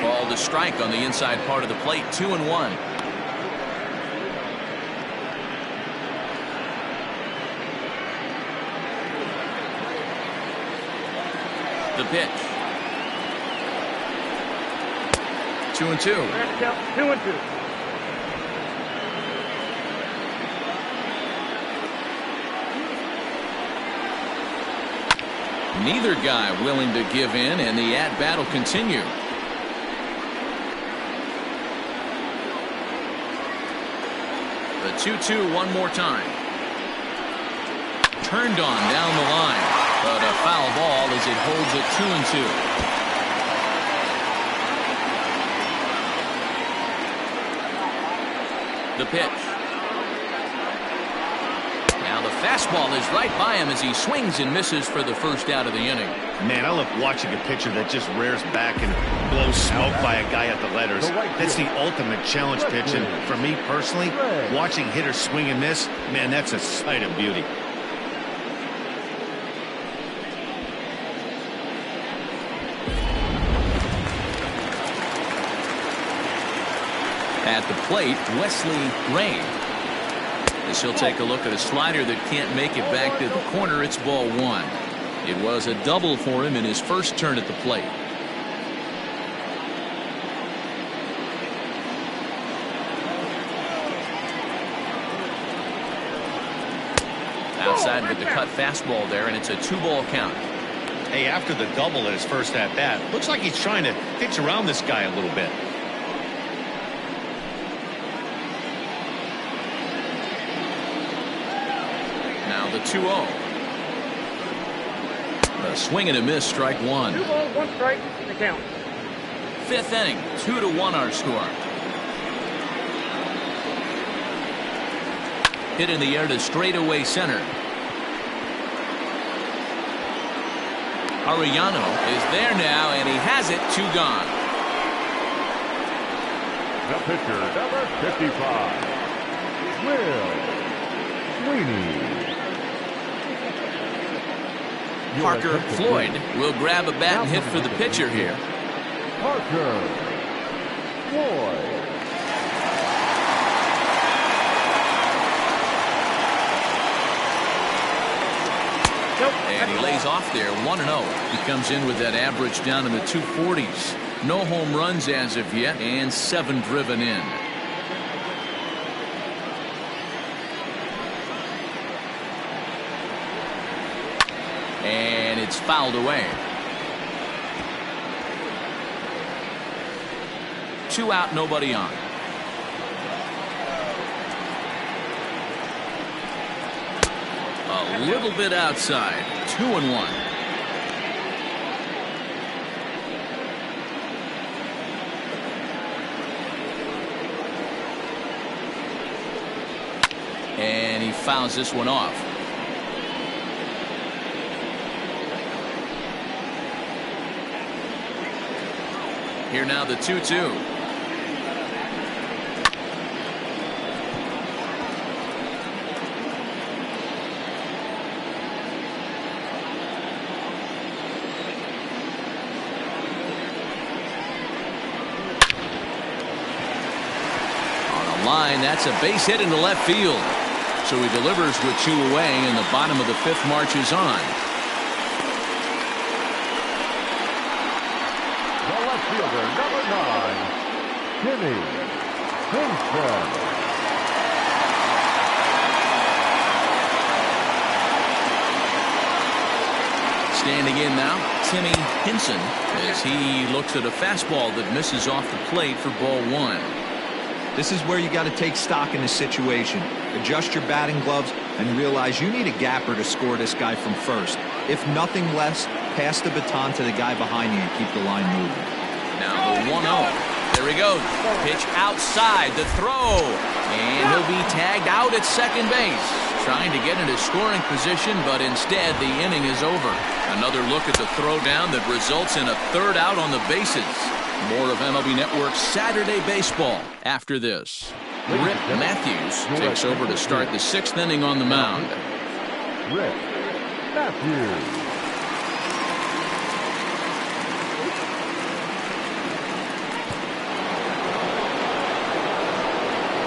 Ball to strike on the inside part of the plate, 2-1. The pitch. 2-2. 2-2. Neither guy willing to give in, and the at-bat will continue. The 2-2 one more time. Turned on down the line, but a foul ball as it holds at 2-2. The pitch. Now the fastball is right by him as he swings and misses for the first out of the inning. Man, I love watching a pitcher that just rears back and blows smoke by a guy at the letters. That's the ultimate challenge pitch, and for me personally, watching hitters swing and miss, man, that's a sight of beauty. At the plate, Wesley Ray. As he'll take a look at a slider that can't make it back to the corner. It's ball 1. It was a double for him in his first turn at the plate. Outside with the cut fastball there, and it's a 2-ball count. Hey, after the double at his first at-bat, looks like he's trying to pitch around this guy a little bit. Now the 2-0. A swing and a miss, strike 1. 2 balls, 1 strike, the count. Fifth inning, 2-1 our score. Hit in the air to straightaway center. Arellano is there now, and he has it. 2 gone. The pitcher, number 55, Will Sweeney. Parker Floyd will grab a bat and hit for the pitcher here. Parker Floyd. And he lays off there, 1-0. He comes in with that average down in the 240s. No home runs as of yet, and 7 driven in. And it's fouled away. 2 out, nobody on. A little bit outside. 2-1. And he fouls this one off. Here now the 2-2. Line, that's a base hit into left field. So he delivers with 2 away, and the bottom of the 5th marches on. The left fielder, number 9, Timmy Hinson. Standing in now, Timmy Hinson, as he looks at a fastball that misses off the plate for ball one. This is where you got to take stock in the situation. Adjust your batting gloves and realize you need a gapper to score this guy from first. If nothing less, pass the baton to the guy behind you and keep the line moving. Now the 1-0. There he goes. Pitch outside the throw. And he'll be tagged out at second base. Trying to get into scoring position, but instead the inning is over. Another look at the throwdown that results in a third out on the bases. More of MLB Network's Saturday Baseball after this. Rip Matthews takes over to start the sixth inning on the mound. Rip Matthews.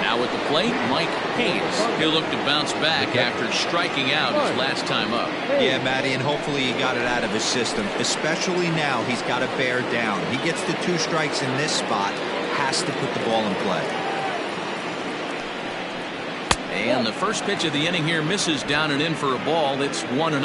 Now at the plate, Mike Hayes. He'll look to bounce back after striking out his last time up. Yeah, Matty, and hopefully he got it out of his system. Especially now, he's got to bear down. He gets the 2 strikes in this spot, has to put the ball in play. And the first pitch of the inning here misses down and in for a ball. It's 1-0.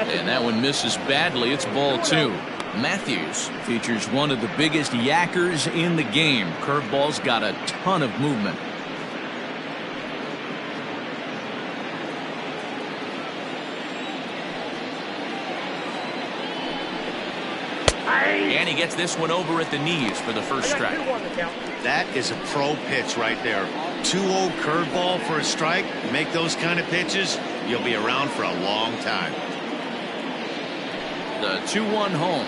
And that one misses badly. It's ball 2. Matthews features one of the biggest yackers in the game. Curveball's got a ton of movement. And he gets this one over at the knees for the first strike. That is a pro pitch right there. 2-0 curveball for a strike. Make those kind of pitches, you'll be around for a long time. The 2-1 home.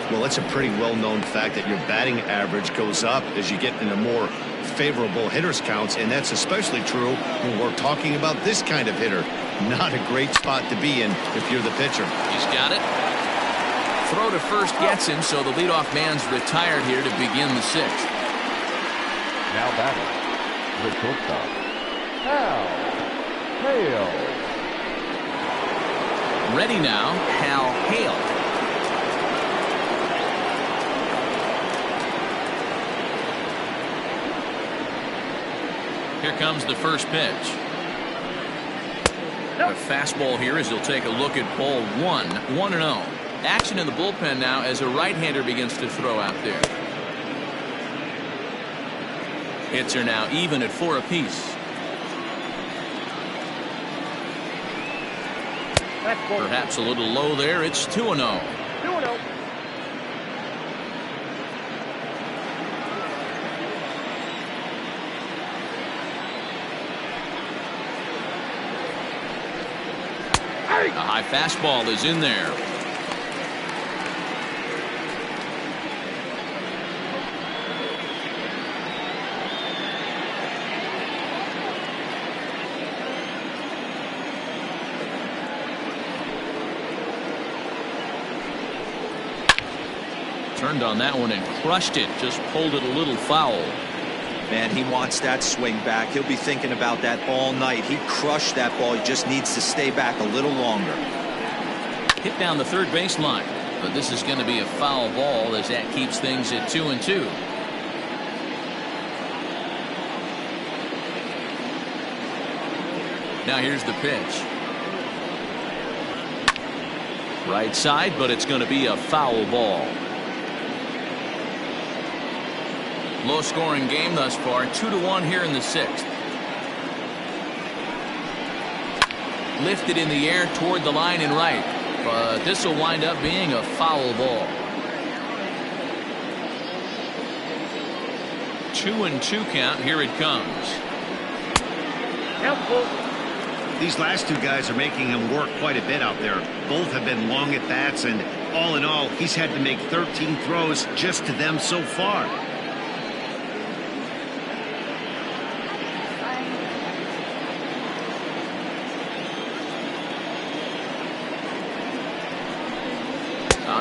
Well, it's a pretty well-known fact that your batting average goes up as you get into more favorable hitters counts, and that's especially true when we're talking about this kind of hitter. Not a great spot to be in if you're the pitcher. He's got it. Throw to first gets him, so the leadoff man's retired here to begin the sixth. Now batting, the shortstop, Hal Hale. Ready now, Hal Hale. Here comes the first pitch. A fastball here as he'll take a look at ball 1. 1-0. Action in the bullpen now as a right-hander begins to throw out there. Hits are now even at 4 apiece. Perhaps a little low there. It's 2-0. 2-0. A high fastball is in there. Turned on that one and crushed it. Just pulled it a little foul. Man, he wants that swing back. He'll be thinking about that all night. He crushed that ball. He just needs to stay back a little longer. Hit down the third baseline, but this is going to be a foul ball as that keeps things at 2-2. Now here's the pitch. Right side, but it's going to be a foul ball. Low scoring game thus far, 2-1 here in the sixth. Lifted in the air toward the line and right, but this will wind up being a foul ball. 2-2 count. Here it comes. These last two guys are making him work quite a bit out there. Both have been long at bats, and all in all, he's had to make 13 throws just to them so far.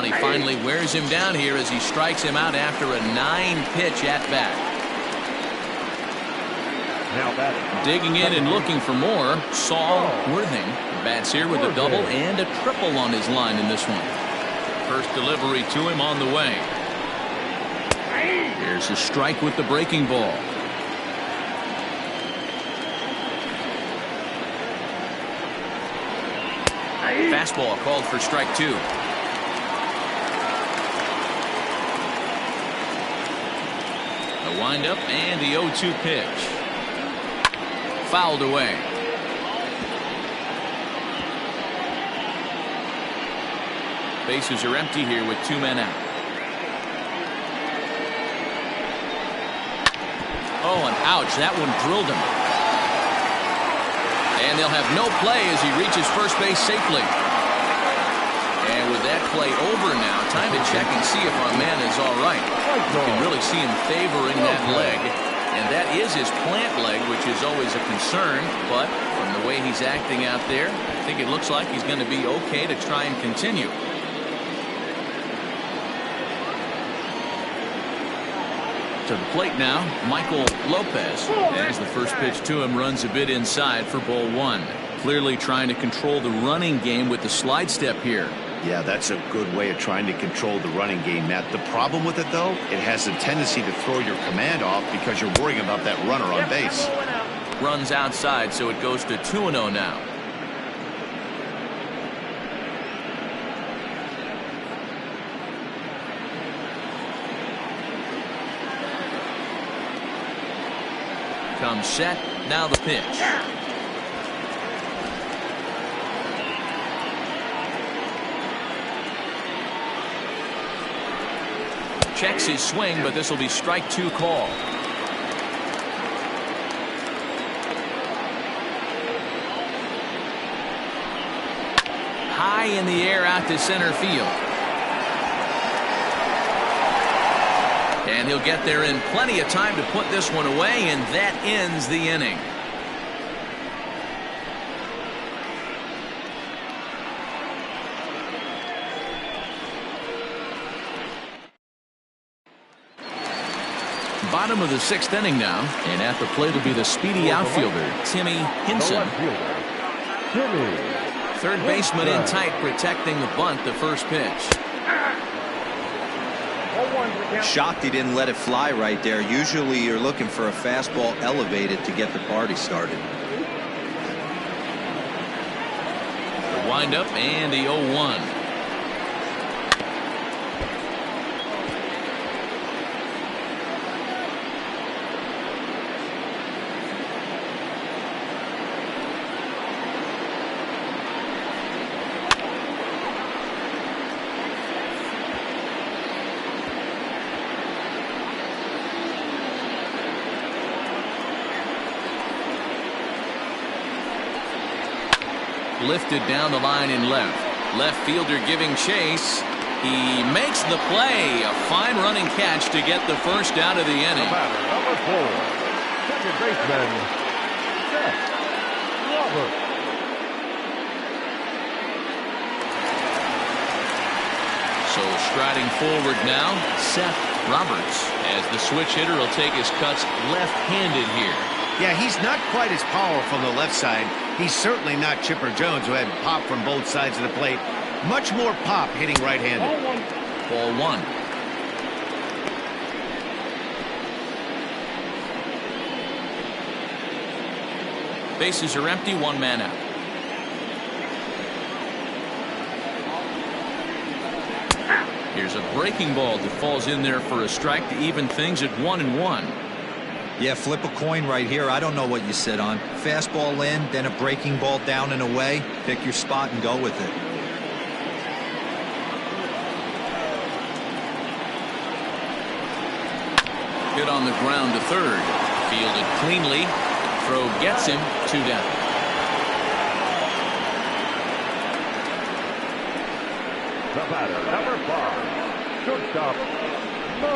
He finally wears him down here as he strikes him out after a 9-pitch at bat. Now batting. Digging in and looking for more, Saul Worthing. Bats here with a double and a triple on his line in this one. First delivery to him on the way. Here's a strike with the breaking ball. Fastball called for strike 2. A windup and the 0-2 pitch. Fouled away. Bases are empty here with 2 men out. Oh, and ouch, that one drilled him. And they'll have no play as he reaches first base safely. And with that play over now, time to check and see if our man is all right. You can really see him favoring that leg. And that is his plant leg, which is always a concern. But from the way he's acting out there, I think it looks like he's going to be okay to try and continue. To the plate now, Michael Lopez, as the first pitch to him runs a bit inside for ball 1. Clearly trying to control the running game with the slide step here. Yeah, that's a good way of trying to control the running game, Matt. The problem with it, though, it has a tendency to throw your command off because you're worrying about that runner on base. Runs outside, so it goes to 2-0 now. Comes set, now the pitch. Checks his swing, but this will be strike 2 call. High in the air out to center field. And he'll get there in plenty of time to put this one away, and that ends the inning. Bottom of the 6th inning now, and at the plate will be the speedy outfielder, Timmy Hinson. Third baseman in tight, protecting the bunt, the first pitch. Shocked he didn't let it fly right there. Usually you're looking for a fastball elevated to get the party started. The windup and the 0-1. Lifted down the line in left. Left fielder giving chase. He makes the play. A fine running catch to get the first out of the inning. Number 4, second baseman, Seth Roberts. So striding forward now, Seth Roberts, as the switch hitter will take his cuts left-handed here. Yeah, he's not quite as powerful on the left side. He's certainly not Chipper Jones, who had pop from both sides of the plate. Much more pop hitting right-handed. Ball 1. Bases are empty, 1 man out. Here's a breaking ball that falls in there for a strike to even things at 1-1. Yeah, flip a coin right here. I don't know what you sit on. Fastball in, then a breaking ball down and away. Pick your spot and go with it. Hit on the ground to third. Fielded cleanly. Throw gets him, 2 down. The batter, number 5, shortstop, Mo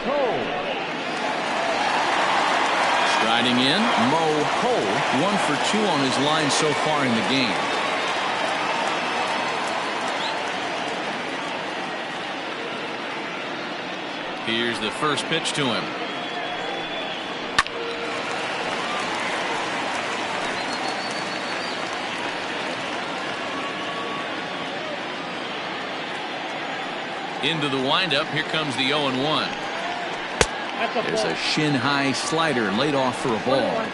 Cole. Striding in, Mo Cole, 1 for 2 on his line so far in the game. Here's the first pitch to him. Into the windup. Here comes the 0-1. There's a shin-high slider laid off for a ball.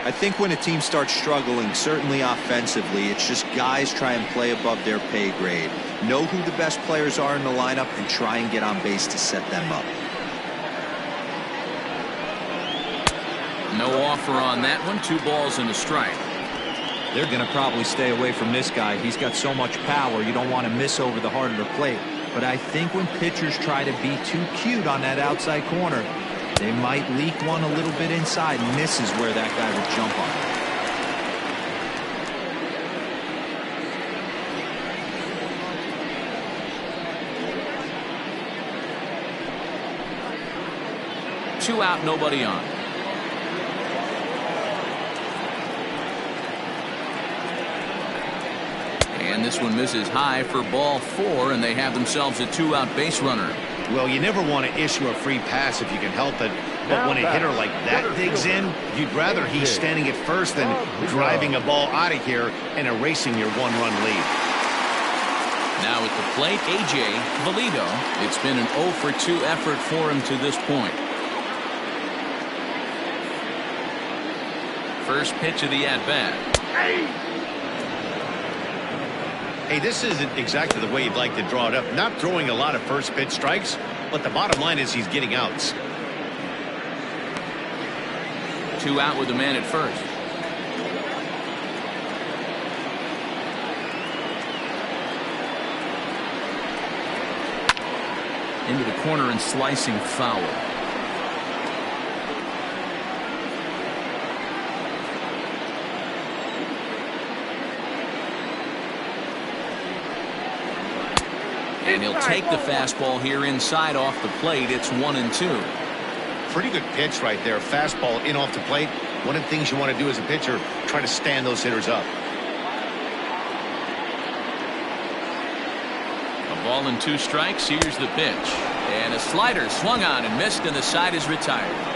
I think when a team starts struggling, certainly offensively, it's just guys try and play above their pay grade. Know who the best players are in the lineup and try and get on base to set them up. No offer on that one. 2 balls and a strike. They're going to probably stay away from this guy. He's got so much power. You don't want to miss over the heart of the plate. But I think when pitchers try to be too cute on that outside corner, they might leak one a little bit inside, and this is where that guy would jump on. 2 out, nobody on. And this one misses high for ball 4, and they have themselves a 2-out base runner. Well, you never want to issue a free pass if you can help it. But when a hitter like that digs in, you'd rather he's standing at first than driving a ball out of here and erasing your 1-run lead. Now at the plate, A.J. Valido. It's been an 0-for-2 effort for him to this point. First pitch of the at-bat. Hey, this isn't exactly the way you'd like to draw it up. Not throwing a lot of first pitch strikes, but the bottom line is he's getting outs. 2 out with the man at first. Into the corner and slicing foul. And he'll take the fastball here inside off the plate. It's 1-2. Pretty good pitch right there. Fastball in off the plate. One of the things you want to do as a pitcher, try to stand those hitters up. A ball and 2 strikes. Here's the pitch. And a slider swung on and missed, and the side is retired.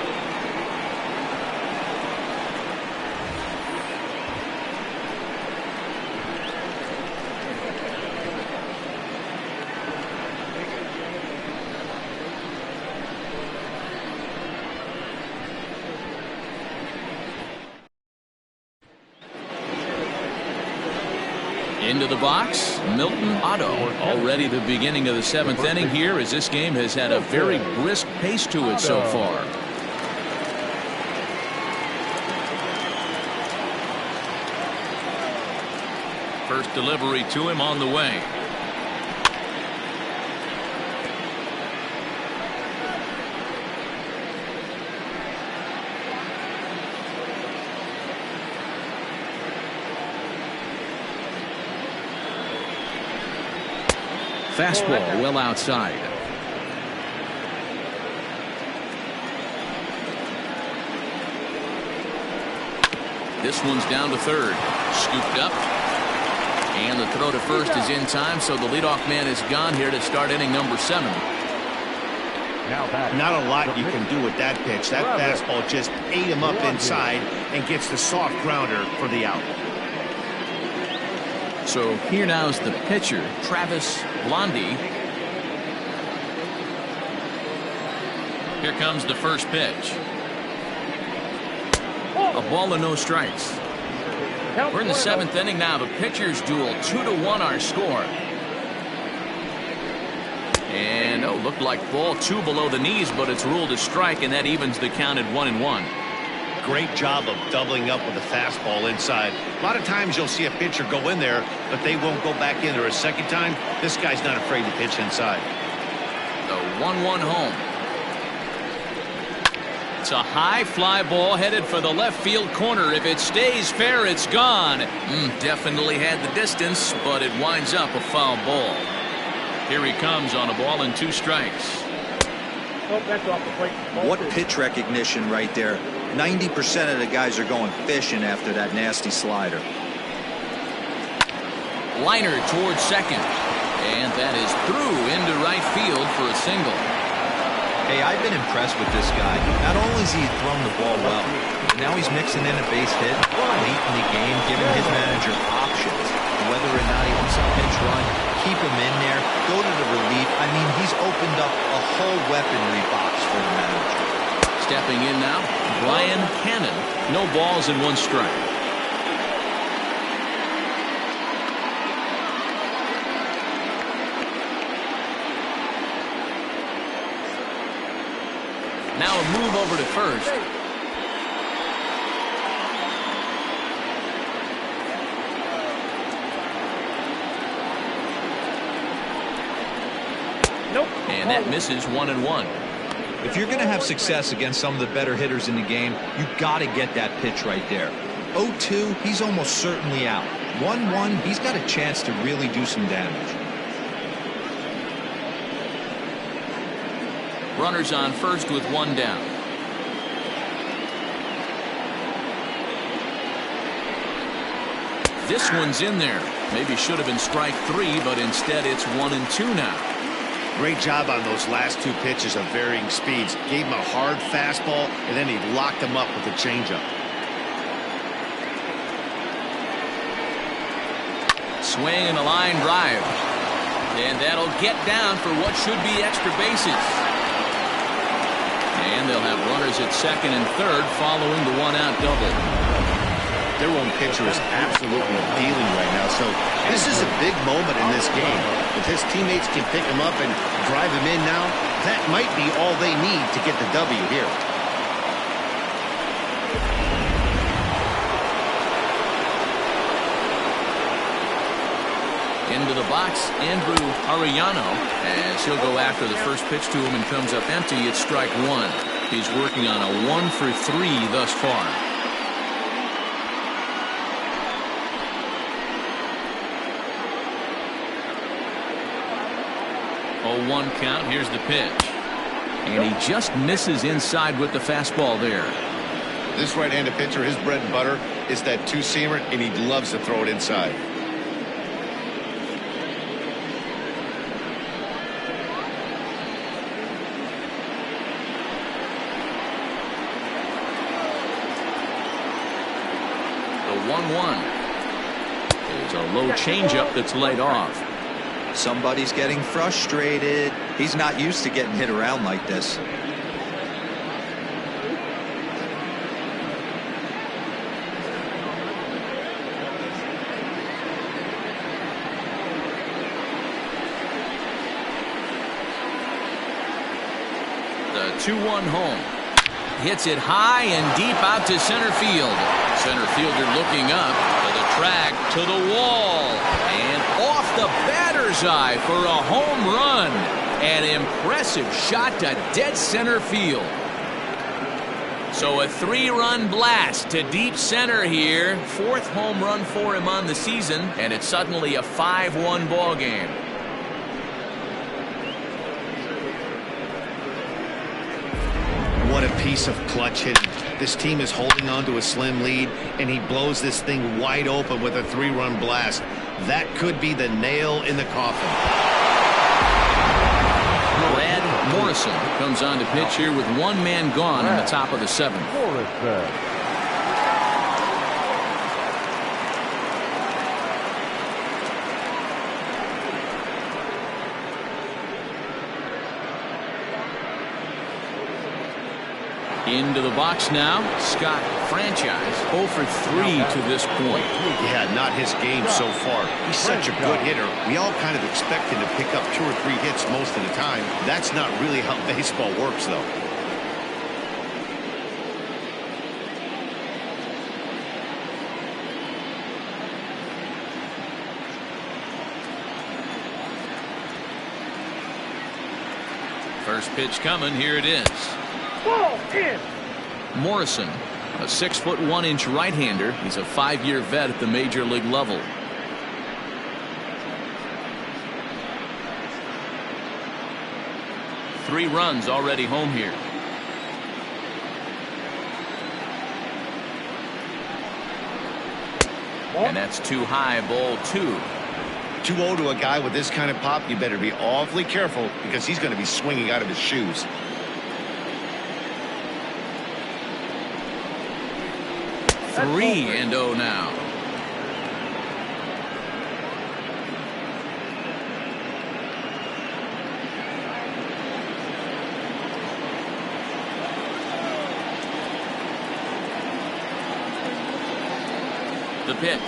Into the box, Milton Otto. Already the beginning of the 7th inning here, as this game has had a very brisk pace to it so far. First delivery to him on the way. Fastball well outside. This one's down to third. Scooped up. And the throw to first is in time, so the leadoff man is gone here to start inning number 7. Not a lot you can do with that pitch. That fastball just ate him up inside and gets the soft grounder for the out. So here now is the pitcher, Travis Blondie. Here comes the first pitch. A ball and no strikes. We're in the 7th inning now. The pitchers duel. 2-1 our score. And looked like ball 2 below the knees, but it's ruled a strike, and that evens the count at 1-1. Great job of doubling up with the fastball inside. A lot of times you'll see a pitcher go in there, but they won't go back in there a second time. This guy's not afraid to pitch inside. The 1-1 home. It's a high fly ball headed for the left field corner. If it stays fair, it's gone. Definitely had the distance, but it winds up a foul ball. Here he comes on a ball and 2 strikes. What pitch recognition right there. 90% of the guys are going fishing after that nasty slider. Liner towards second. And that is through into right field for a single. Hey, I've been impressed with this guy. Not only has he thrown the ball well, but now he's mixing in a base hit late in the game, giving his manager options. And whether or not he wants a pinch run, keep him in there, go to the relief. I mean, he's opened up a whole weaponry box for the manager. Stepping in now, Brian Cannon. No balls and 1 strike. Now a move over to first. Nope. And that misses 1-1. If you're going to have success against some of the better hitters in the game, you've got to get that pitch right there. 0-2, he's almost certainly out. 1-1, he's got a chance to really do some damage. Runners on first with 1 down. This one's in there. Maybe should have been strike 3, but instead it's 1-2 now. Great job on those last 2 pitches of varying speeds. Gave him a hard fastball, and then he locked him up with a changeup. Swing and a line drive. And that'll get down for what should be extra bases. And they'll have runners at second and third following the 1-out double. Their own pitcher is absolutely dealing right now, so this is a big moment in this game. If his teammates can pick him up and drive him in now, that might be all they need to get the W here. Into the box, Andrew Arellano, as he'll go after the first pitch to him and comes up empty. It's strike 1. He's working on a 1 for 3 thus far. 0-1 count. Here's the pitch. And he just misses inside with the fastball there. This right-handed pitcher, his bread and butter is that 2-seamer, and he loves to throw it inside. The 1-1 is a low changeup that's laid off. Somebody's getting frustrated. He's not used to getting hit around like this. The 2-1 home. Hits it high and deep out to center field. Center fielder looking up to the track, to the wall, and off the batter's eye for a home run. An impressive shot to dead center field. So a 3-run blast to deep center here. 4th home run for him on the season, and it's suddenly a 5-1 ball game. What a piece of clutch hitting. This team is holding on to a slim lead, and he blows this thing wide open with a 3-run blast. That could be the nail in the coffin. Brad Morrison comes on to pitch here with 1 man gone in the top of the 7th. Into the box now, Scott Franchise, 0 for 3 to this point. Yeah, not his game so far. He's such a good hitter. We all kind of expect him to pick up 2 or 3 hits most of the time. That's not really how baseball works, though. First pitch coming, here it is. Ball in. Morrison, a 6'1" right-hander. He's a 5-year vet at the major league level. Three runs already home here. And that's too high, ball 2. 2-0 to a guy with this kind of pop, you better be awfully careful because he's going to be swinging out of his shoes. Three and 0 now. The pitch.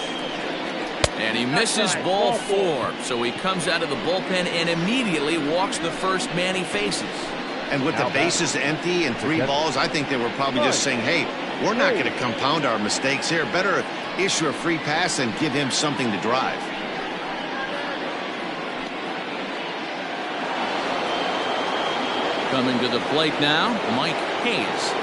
And he misses ball 4. So he comes out of the bullpen and immediately walks the first man he faces. And with the bases empty and 3 balls, I think they were probably just saying, hey, we're not going to compound our mistakes here. Better issue a free pass and give him something to drive. Coming to the plate now, Mike Hayes.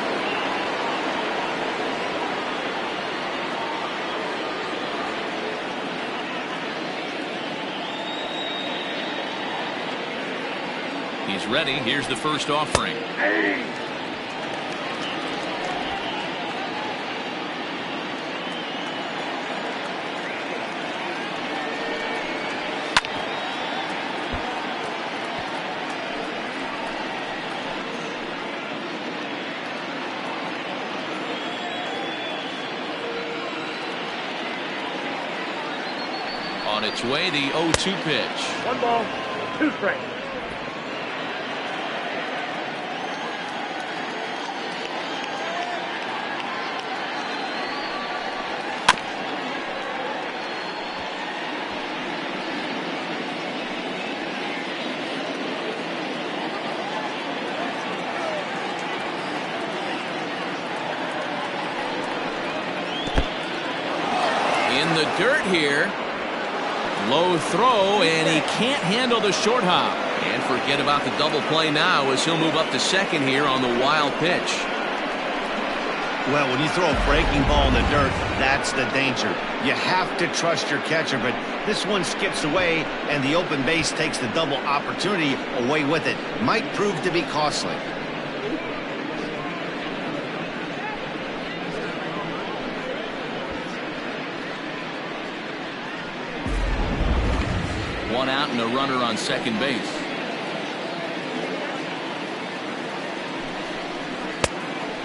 He's ready. Here's the first offering. Hey. On its way, the 0-2 pitch. 1 ball, 2 strikes. In the dirt here. Low throw, and he can't handle the short hop. And forget about the double play now as he'll move up to second here on the wild pitch. Well, when you throw a breaking ball in the dirt, that's the danger. You have to trust your catcher, but this one skips away, and the open base takes the double opportunity away with it. Might prove to be costly. One out and a runner on second base.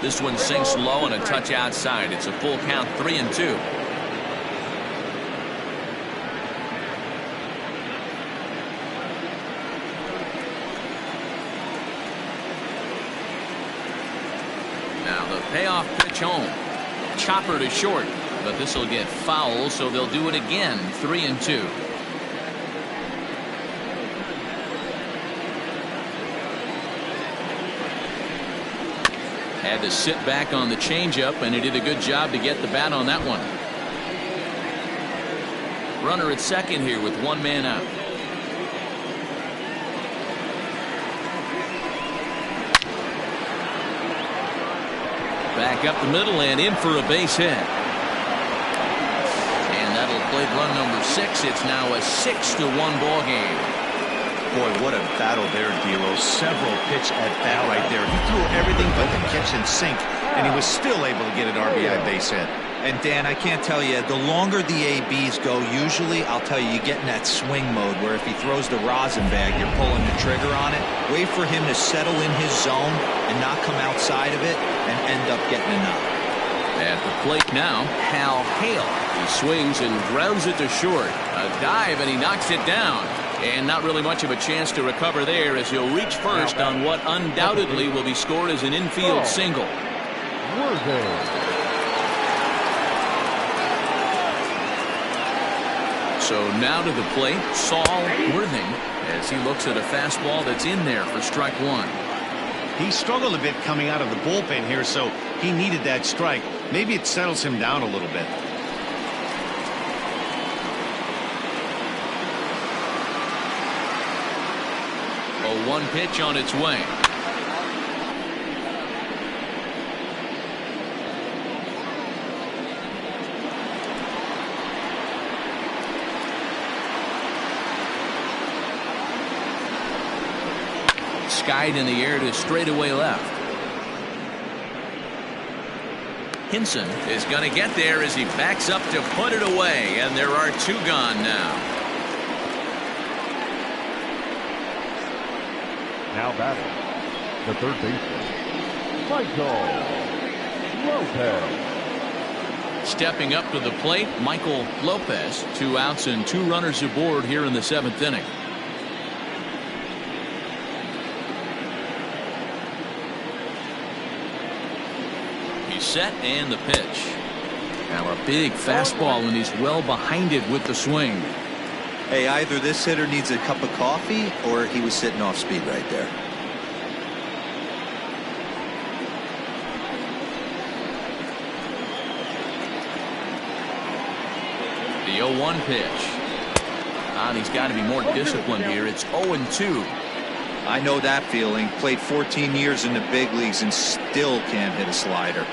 This one sinks low and a touch outside. It's a full count, 3-2. Now the payoff pitch home. Chopper to short, but this will get foul, so they'll do it again, 3-2. Had to sit back on the changeup, and he did a good job to get the bat on that one. Runner at second here with 1 man out. Back up the middle and in for a base hit. And that'll play run number 6. It's now a 6-1 ball game. Boy, what a battle there, D'Lo. Several pitch at bat right there. He threw everything but the kitchen sink, and he was still able to get an RBI base hit. And Dan, I can't tell you, the longer the ABs go, usually, I'll tell you, you get in that swing mode where if he throws the rosin bag, you're pulling the trigger on it. Wait for him to settle in his zone and not come outside of it and end up getting a knock. At the plate now, Hal Hale. He swings and grounds it to short. A dive, and he knocks it down. And not really much of a chance to recover there as he'll reach first on what undoubtedly will be scored as an infield single. So now to the plate, Saul Worthing, as he looks at a fastball that's in there for strike 1. He struggled a bit coming out of the bullpen here, so he needed that strike. Maybe it settles him down a little bit. A 1 pitch on its way. Skied in the air to straightaway left. Hinson is going to get there as he backs up to put it away, and there are 2 gone now. Now batting, the third baseman, Michael Lopez. Stepping up to the plate, Michael Lopez. 2 outs and 2 runners aboard here in the 7th inning. He's set, and the pitch. Now a big fastball, and he's well behind it with the swing. Hey, either this hitter needs a cup of coffee or he was sitting off speed right there. The 0-1 pitch. And he's got to be more disciplined here. It's 0-2. I know that feeling. Played 14 years in the big leagues and still can't hit a slider.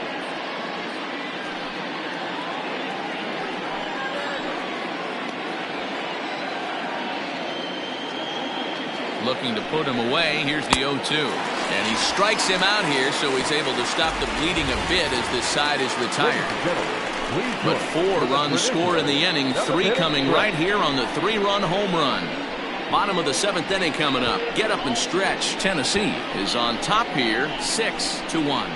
Looking to put him away. Here's the 0-2. And he strikes him out here, so he's able to stop the bleeding a bit as this side is retired. But 4 runs score in the inning, 3 coming right here on the 3-run home run. Bottom of the 7th inning coming up. Get up and stretch. Tennessee is on top here, 6-1.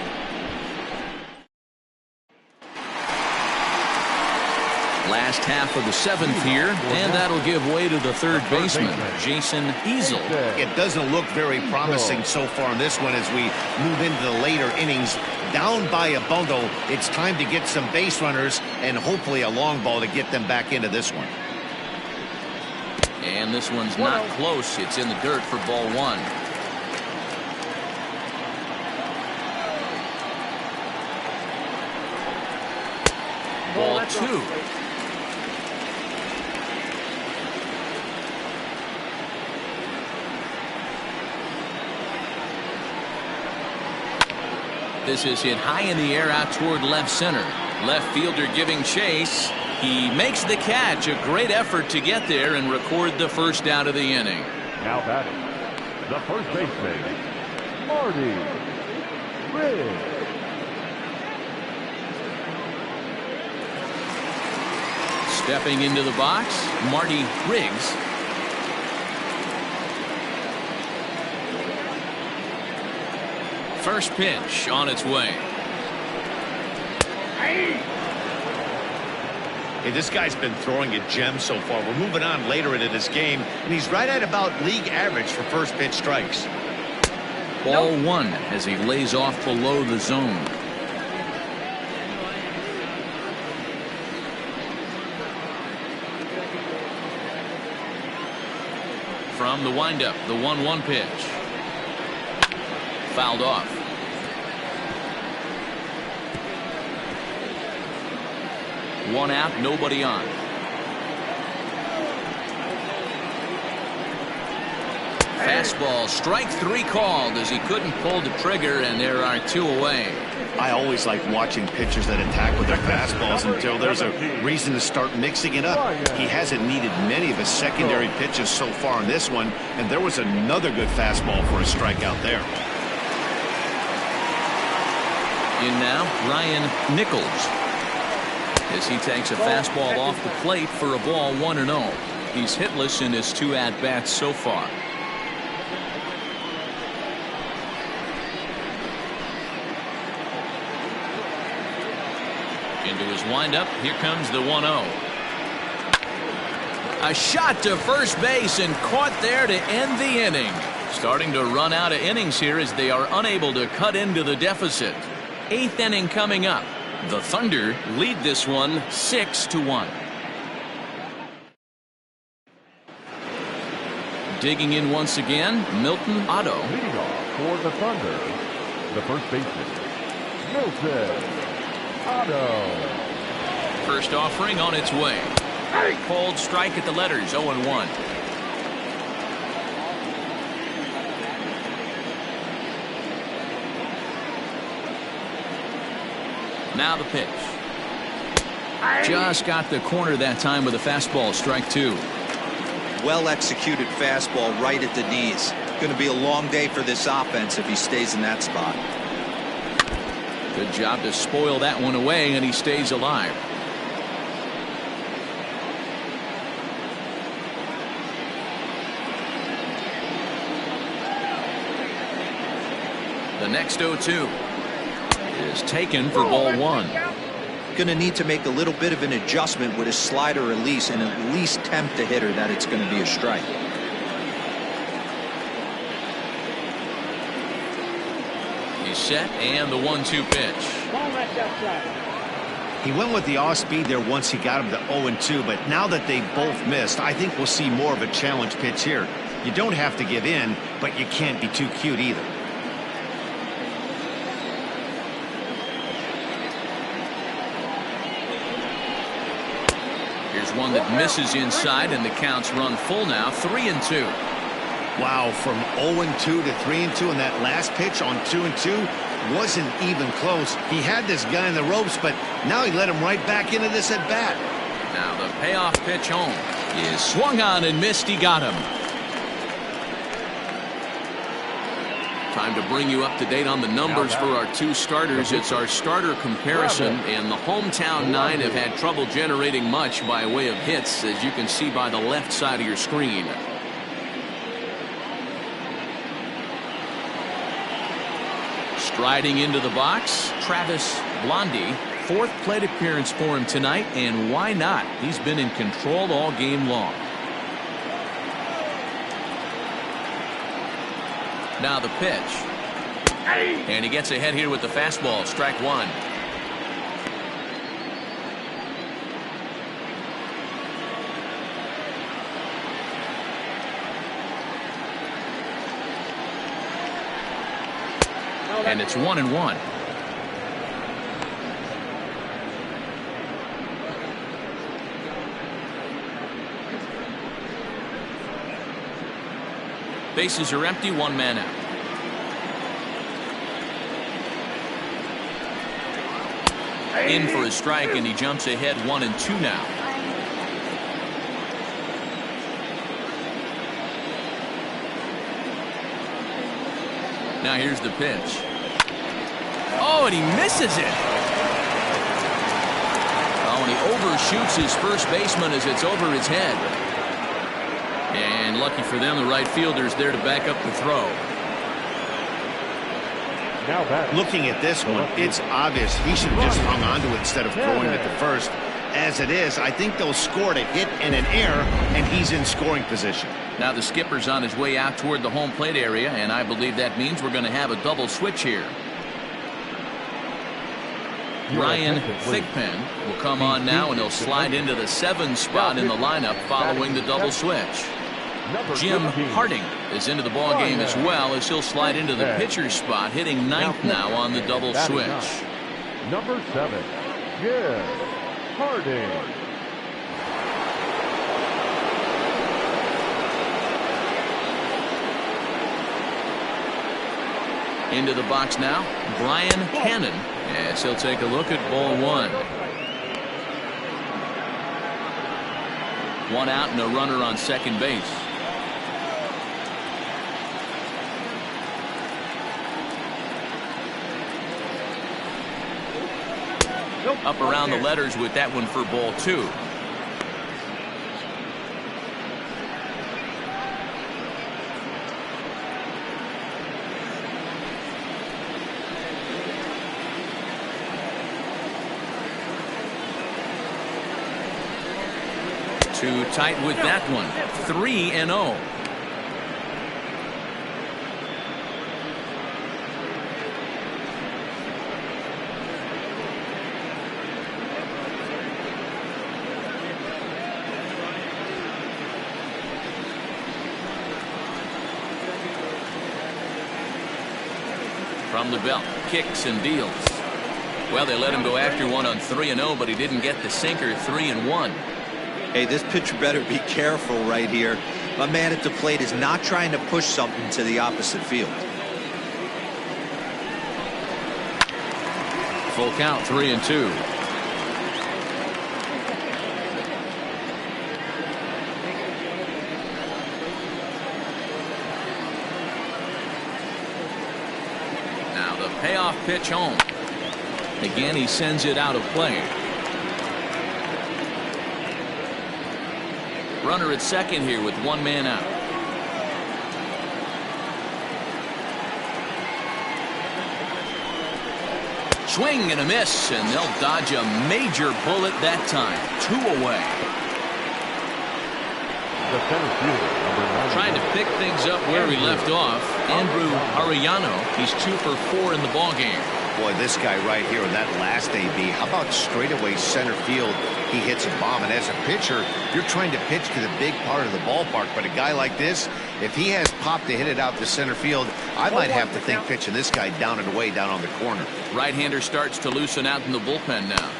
Last half of the 7th here, and that'll give way to the third baseman, Jason Easel. It doesn't look very promising so far in this one as we move into the later innings. Down by a bundle, it's time to get some base runners and hopefully a long ball to get them back into this one. And this one's not close. It's in the dirt for ball 1. Ball 2. This is hit high in the air out toward left center. Left fielder giving chase. He makes the catch. A great effort to get there and record the first out of the inning. Now batting, the first baseman, Marty Riggs. Stepping into the box, Marty Riggs. First pitch on its way. Hey, this guy's been throwing a gem so far. We're moving on later into this game, and he's right at about league average for first pitch strikes. Ball 1 as he lays off below the zone. From the windup, the 1-1 pitch. Fouled off. One out, nobody on. Fastball, strike 3 called as he couldn't pull the trigger, and there are 2 away. I always like watching pitchers that attack with their fastballs until there's a reason to start mixing it up. He hasn't needed many of his secondary pitches so far in this one, and there was another good fastball for a strikeout there. In now, Ryan Nichols, as he takes a fastball off the plate for a ball 1-0. He's hitless in his 2 at-bats so far. Into his windup, here comes the 1-0. A shot to first base and caught there to end the inning. Starting to run out of innings here as they are unable to cut into the deficit. 8th inning coming up. The Thunder lead this one 6-1. Digging in once again, Milton Otto. Leading off for the Thunder, the first baseman, Milton Otto. First offering on its way. Cold strike at the letters, 0-1. Now the pitch. Just got the corner that time with a fastball, strike 2. Well executed fastball right at the knees. Going to be a long day for this offense if he stays in that spot. Good job to spoil that one away, and he stays alive. The next 0-2 is taken for ball 1. Going to need to make a little bit of an adjustment with his slider release and at least tempt the hitter that it's going to be a strike. He's set, and the 1-2 pitch. He went with the off speed there once he got him to 0-2, but now that they both missed, I think we'll see more of a challenge pitch here. You don't have to give in, but you can't be too cute either. Here's one that misses inside, and the count's run full now, 3-2. Wow, from 0-2 to 3-2, and that last pitch on 2-2 wasn't even close. He had this guy in the ropes, but now he let him right back into this at bat. Now the payoff pitch home is swung on and missed. He got him. Time to bring you up to date on the numbers for our two starters. It's our starter comparison, and the hometown nine have had trouble generating much by way of hits, as you can see by the left side of your screen. Striding into the box, Travis Blondie. Fourth plate appearance for him tonight, and why not? He's been in control all game long. Now the pitch. And he gets ahead here with the fastball. Strike one. And it's 1-1. Bases are empty, one man out. In for a strike, and he jumps ahead 1-2 now. Now here's the pitch. Oh, and he misses it. Oh, and he overshoots his first baseman as it's over his head. And lucky for them, the right fielder's there to back up the throw. Looking at this one, it's obvious he should have just hung on to it instead of throwing it to first. As it is, I think they'll score a hit and an error, and he's in scoring position. Now the skipper's on his way out toward the home plate area, and I believe that means we're going to have a double switch here. Ryan Thigpen will come on now, and he'll slide into the 7 spot in the lineup following the double switch. Jim Harding is into the ball game as well, as he'll slide into the pitcher's spot, hitting 9th now on the double switch. Number 7, Jim Harding. Into the box now, Brian Cannon, as he'll take a look at ball one. One out and a runner on second base. Up around the letters with that one for ball two. Too tight with that one. 3-0. From the belt, kicks and deals. Well, they let him go after one on 3-0, but he didn't get the sinker. 3-1. Hey, this pitcher better be careful right here. My man at the plate is not trying to push something to the opposite field. Full count, 3-2. Now the payoff pitch home. Again, he sends it out of play. Runner at second here with one man out. Swing and a miss, and they'll dodge a major bullet that time. 2 away. The center fielder, number 9. Trying to pick things up where he left off. Andrew Arellano. He's 2 for 4 in the ballgame. Boy, this guy right here in that last AB, how about straightaway center field? He hits a bomb, and as a pitcher, you're trying to pitch to the big part of the ballpark, but a guy like this, if he has pop to hit it out to center field, I might have to think pitching this guy down and away down on the corner. Right-hander starts to loosen out in the bullpen now.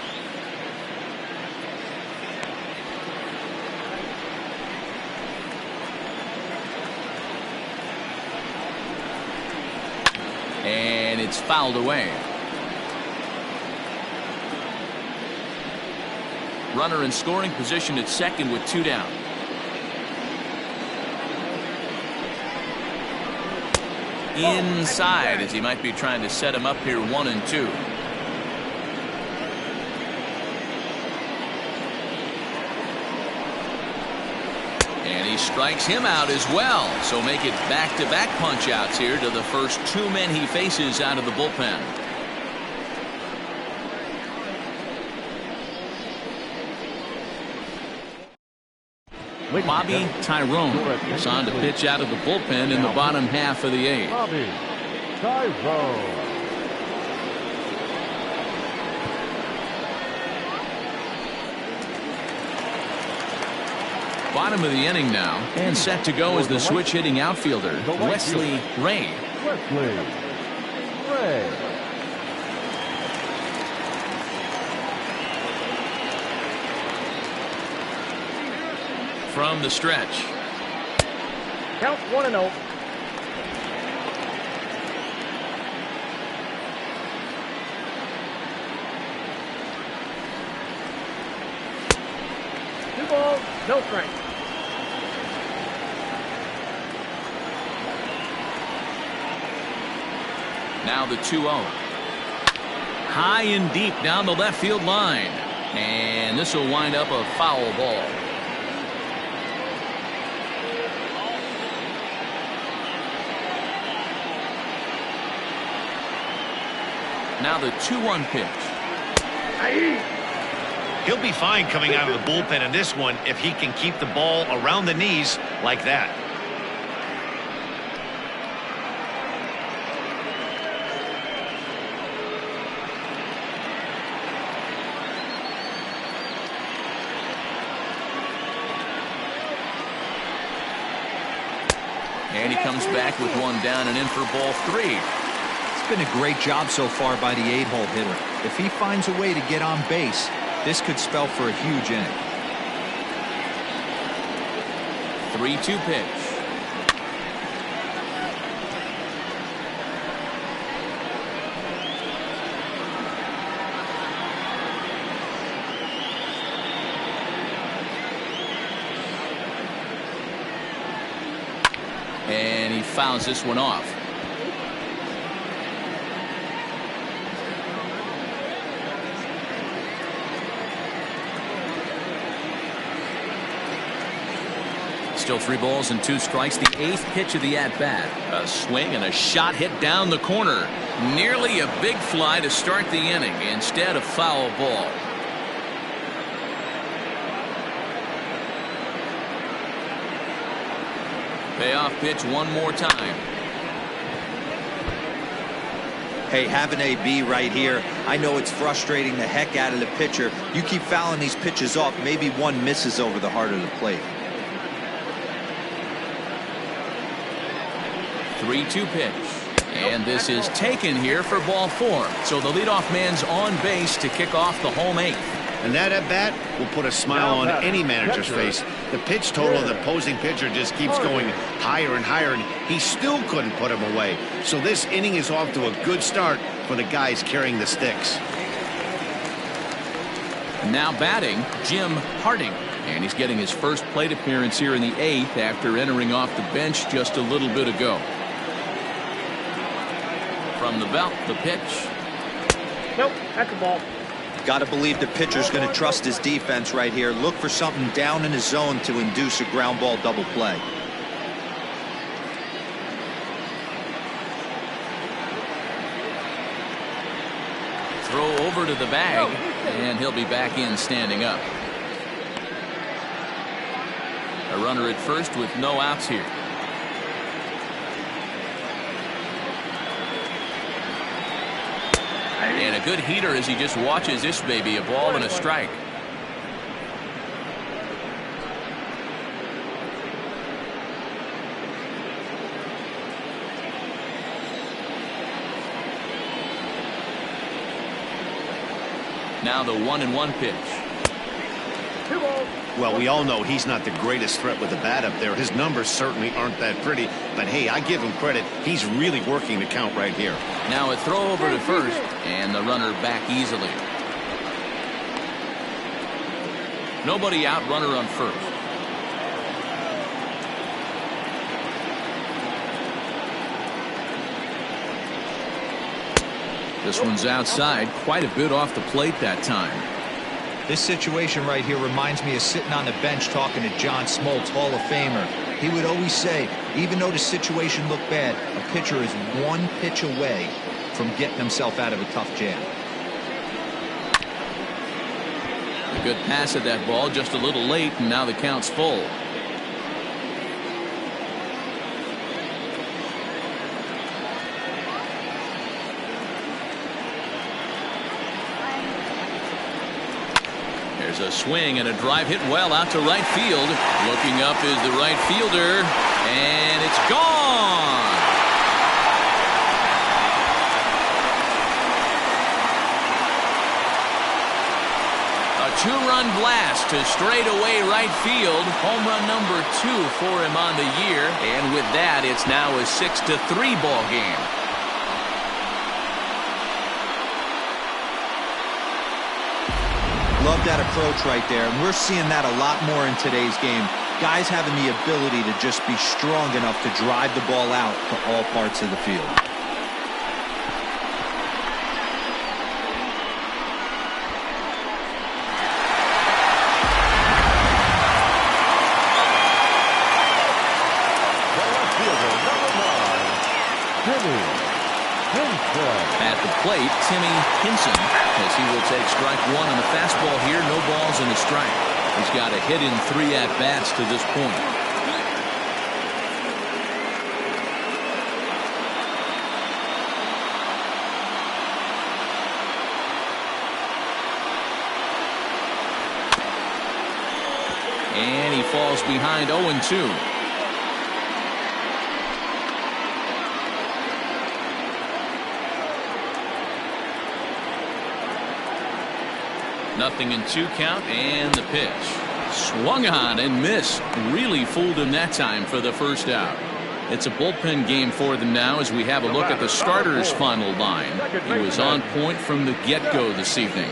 And it's fouled away. Runner in scoring position at second with 2 down. Inside, as he might be trying to set him up here 1-2. And he strikes him out as well. So make it back-to-back punch-outs here to the first 2 men he faces out of the bullpen. Bobby Tyrone is on to pitch out of the bullpen in the bottom half of the 8th. Bobby Tyrone. Bottom of the inning now, and set to go is the switch-hitting outfielder, Wesley Ray. Wesley Ray. From the stretch. Count 1-0. Two balls, no strike. Now the 2-0. High and deep down the left field line. And this will wind up a foul ball. Now the 2-1 pitch. He'll be fine coming out of the bullpen in this one if he can keep the ball around the knees like that. And he comes back with 1 down and in for ball 3. It's been a great job so far by the 8-hole hitter. If he finds a way to get on base, this could spell for a huge inning. 3-2 pitch. And he fouls this one off. Still 3 balls and 2 strikes. The 8th pitch of the at-bat. A swing and a shot hit down the corner. Nearly a big fly to start the inning. Instead, a foul ball. Payoff pitch one more time. Hey, have an AB right here. I know it's frustrating the heck out of the pitcher. You keep fouling these pitches off, maybe one misses over the heart of the plate. 3-2 pitch. And this is taken here for ball 4. So the leadoff man's on base to kick off the home 8th. And that at-bat will put a smile on any manager's face. The pitch total of the opposing pitcher just keeps going higher and higher, and he still couldn't put him away. So this inning is off to a good start for the guys carrying the sticks. Now batting, Jim Harding. And he's getting his first plate appearance here in the 8th after entering off the bench just a little bit ago. From the belt, the pitch. Nope, that's a ball. Got to believe the pitcher's going to trust his defense right here. Look for something down in his zone to induce a ground ball double play. Throw over to the bag, and he'll be back in standing up. A runner at first with no outs here. good heater as he just watches this baby, a ball and a strike. Now the 1-1 pitch. Well, we all know he's not the greatest threat with the bat up there. His numbers certainly aren't that pretty. But, hey, I give him credit. He's really working the count right here. Now a throw over to first, and the runner back easily. Nobody out, runner on first. This one's outside, quite a bit off the plate that time. This situation right here reminds me of sitting on the bench talking to John Smoltz, Hall of Famer. He would always say, even though the situation looked bad, a pitcher is one pitch away from getting himself out of a tough jam. A good pass at that ball, just a little late, and now the count's full. There's a swing and a drive hit well out to right field. Looking up is the right fielder, and it's gone. A two-run blast to straightaway right field. Home run number 2 for him on the year, and with that, it's now a 6-3 ball game. Love that approach right there, and we're seeing that a lot more in today's game. Guys having the ability to just be strong enough to drive the ball out to all parts of the field. At the plate, Timmy Hinson, as he will take strike 1 on the fastball here. No balls and a strike. He's got a hit in 3 at-bats to this point. And he falls behind 0-2. Nothing in 2 count, and the pitch. Swung on and missed. Really fooled him that time for the first out. It's a bullpen game for them now as we have a look at the starters' final line. He was on point from the get-go this evening.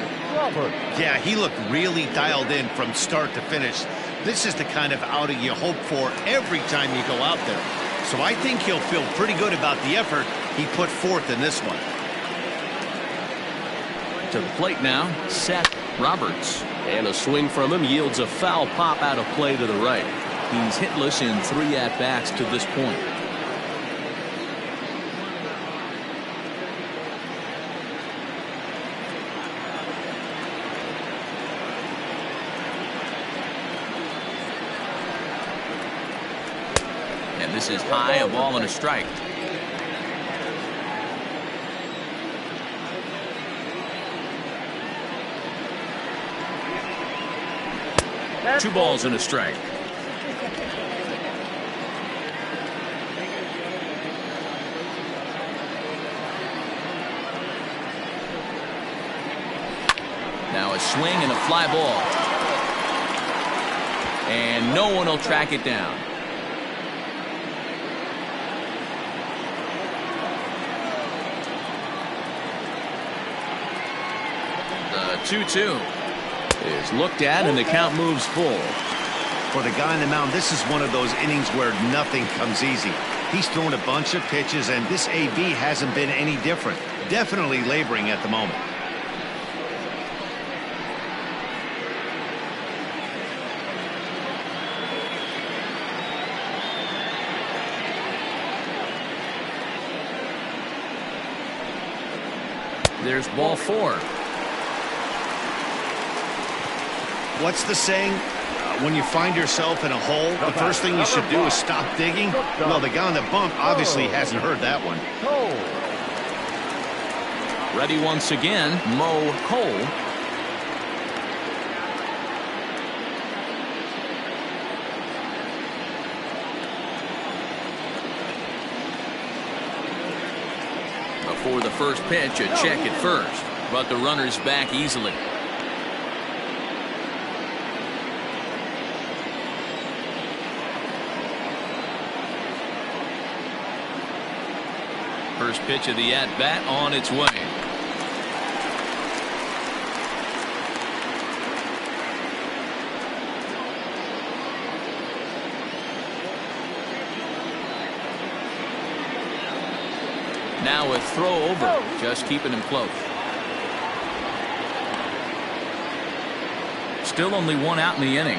Yeah, he looked really dialed in from start to finish. This is the kind of outing you hope for every time you go out there. So I think he'll feel pretty good about the effort he put forth in this one. To the plate now, Seth Roberts. And a swing from him yields a foul pop out of play to the right. He's hitless in 3 at-bats to this point. And this is high, a ball and a strike. Two balls and a strike. Now a swing and a fly ball. And no one will track it down. The 2-2 is looked at, and the count moves full. For the guy on the mound, this is one of those innings where nothing comes easy. He's thrown a bunch of pitches, and this AB hasn't been any different. Definitely laboring at the moment. There's ball 4. What's the saying? When you find yourself in a hole, the first thing you should do is stop digging. Well, the guy on the bump obviously hasn't heard that one. Ready once again, Mo Cole. Before the first pitch, a check at first, but the runner's back easily. First pitch of the at-bat on its way. Now a throw over, just keeping him close. Still only one out in the inning.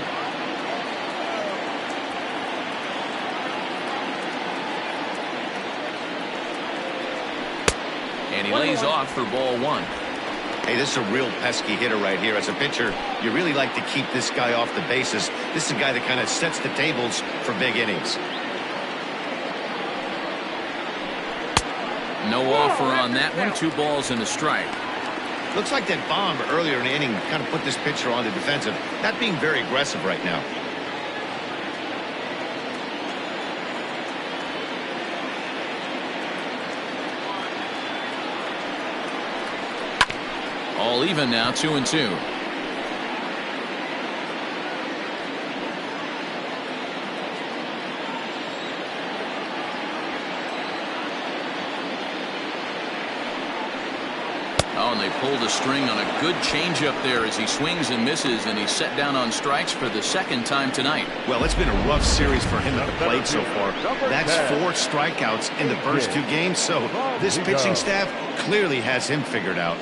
And he lays off for ball one. Hey, this is a real pesky hitter right here. As a pitcher, you really like to keep this guy off the bases. This is a guy that kind of sets the tables for big innings. No offer on that one. 2 balls and a strike. Looks like that bomb earlier in the inning kind of put this pitcher on the defensive. Not being very aggressive right now. All even now, 2-2. Oh, and they pulled a string on a good changeup there as he swings and misses, and he's set down on strikes for the second time tonight. Well, it's been a rough series for him at the plate so far. That's 4 strikeouts in the first 2 games, so this pitching staff clearly has him figured out.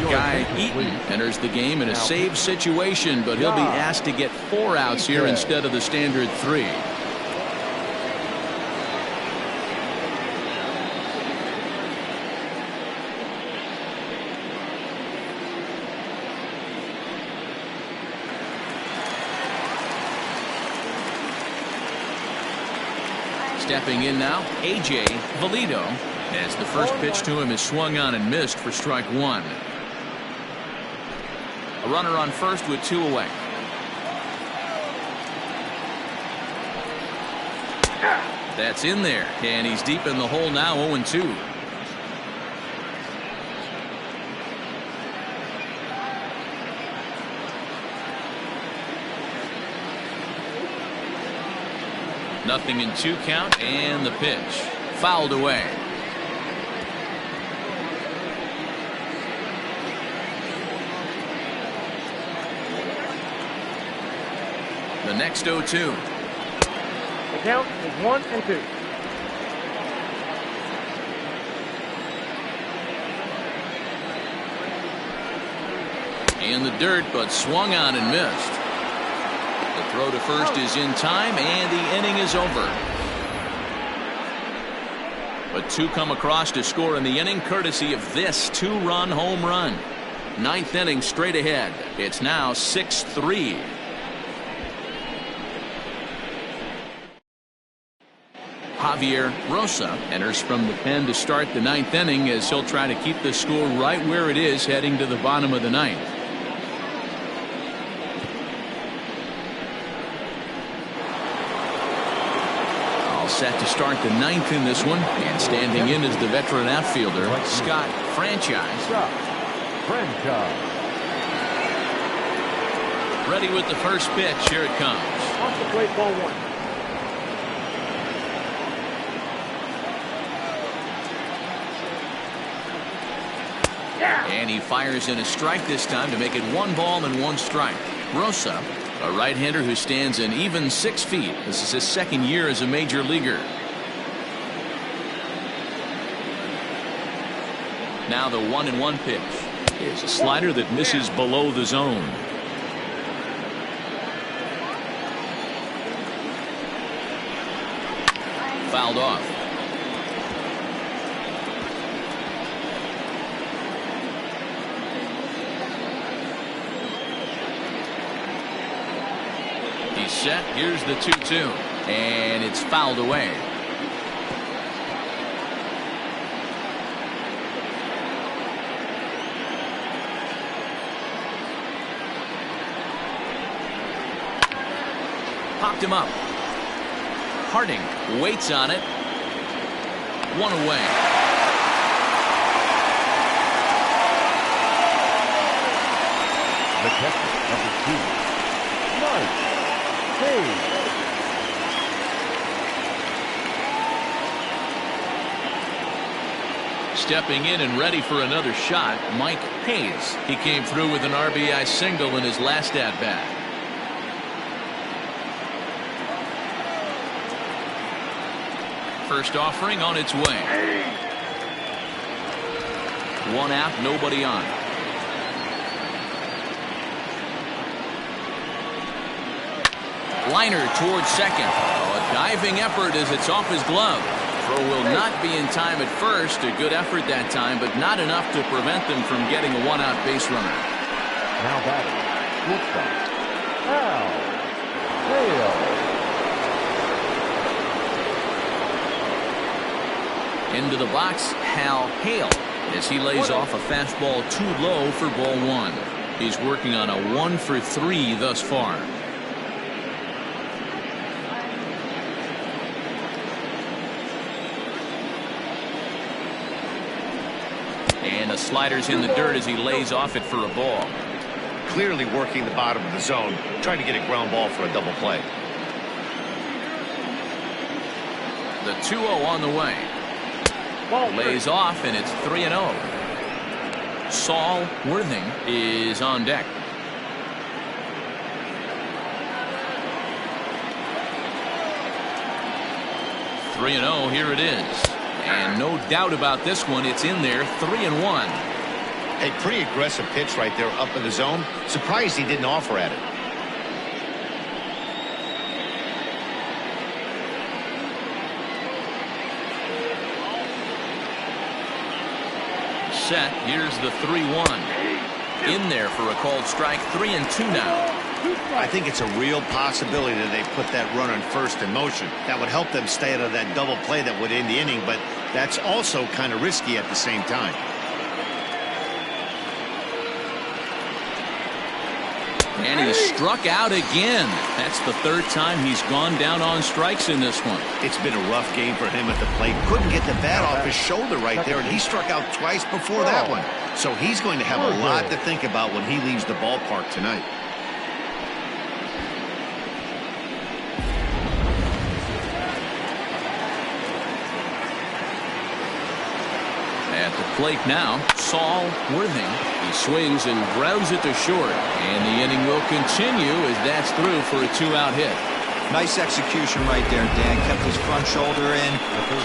Guy Eaton enters the game in a save situation, but he'll be asked to get 4 outs here instead of the standard 3. Stepping in now, A.J. Valido, as the first pitch to him is swung on and missed for strike 1. A runner on first with 2 away. That's in there, and he's deep in the hole now, 0-2. Nothing in 2 count, and the pitch fouled away. The next 0-2. The count is 1-2. In the dirt, but swung on and missed. The throw to first is in time, and the inning is over. But 2 come across to score in the inning, courtesy of this 2-run home run. 9th inning straight ahead. It's now 6-3. Javier Rosa enters from the pen to start the 9th inning as he'll try to keep the score right where it is heading to the bottom of the 9th. All set to start the 9th in this one, and standing in is the veteran outfielder Scott Franchise. Ready with the first pitch. Here it comes. Off the plate, ball 1. And he fires in a strike this time to make it 1 ball and 1 strike. Rosa, a right-hander who stands an even 6 feet. This is his 2nd year as a major leaguer. Now the 1-1 pitch is a slider that misses below the zone. Fouled off. He's set. Here's the 2-2, and it's fouled away. popped him up. Harding waits on it. One away. The catcher, number 2, Mike Hayes. Stepping in and ready for another shot, Mike Hayes. He came through with an RBI single in his last at-bat. First offering on its way. One out, nobody on. Liner towards second. Oh, a diving effort as it's off his glove. Throw will not be in time at first. A good effort that time, but not enough to prevent them from getting a one-out base runner. Now batting, shortstop, Al Hale. Into the box, Hal Hale, as he lays off a fastball too low for ball one. He's working on a 1-for-3 thus far. And the slider's in the dirt as he lays off it for a ball. Clearly working the bottom of the zone, trying to get a ground ball for a double play. The 2-0 on the way. Lays off, and it's 3-0. Saul Worthing is on deck. Three and 0, here it is. And no doubt about this one, it's in there, 3-1. A pretty aggressive pitch right there up in the zone. Surprised he didn't offer at it. Set, here's the 3-1. In there for a called strike, 3-2 now. I think it's a real possibility that they put that run on first in motion. That would help them stay out of that double play that would end the inning, but that's also kind of risky at the same time. And he struck out again. That's the third time he's gone down on strikes in this one. It's been a rough game for him at the plate. Couldn't get the bat off his shoulder right there, and he struck out twice before that one. So he's going to have a lot to think about when he leaves the ballpark tonight. At the plate now, Saul Worthing. He swings and grounds it to short. And the inning will continue as that's through for a 2-out hit. Nice execution right there, Dan. Kept his front shoulder in,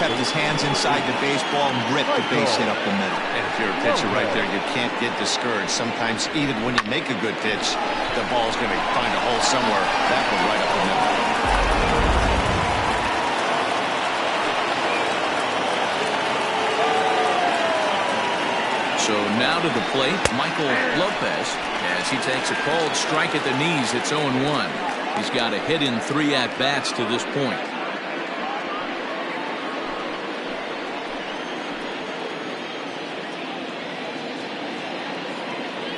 kept his hands inside the baseball, and ripped the base hit up the middle. And if you're a pitcher right there, you can't get discouraged. Sometimes even when you make a good pitch, the ball's going to find a hole somewhere. That one right up the middle. So now to the plate, Michael Lopez, as he takes a called strike at the knees. It's 0-1. He's got a hit in 3 at-bats to this point.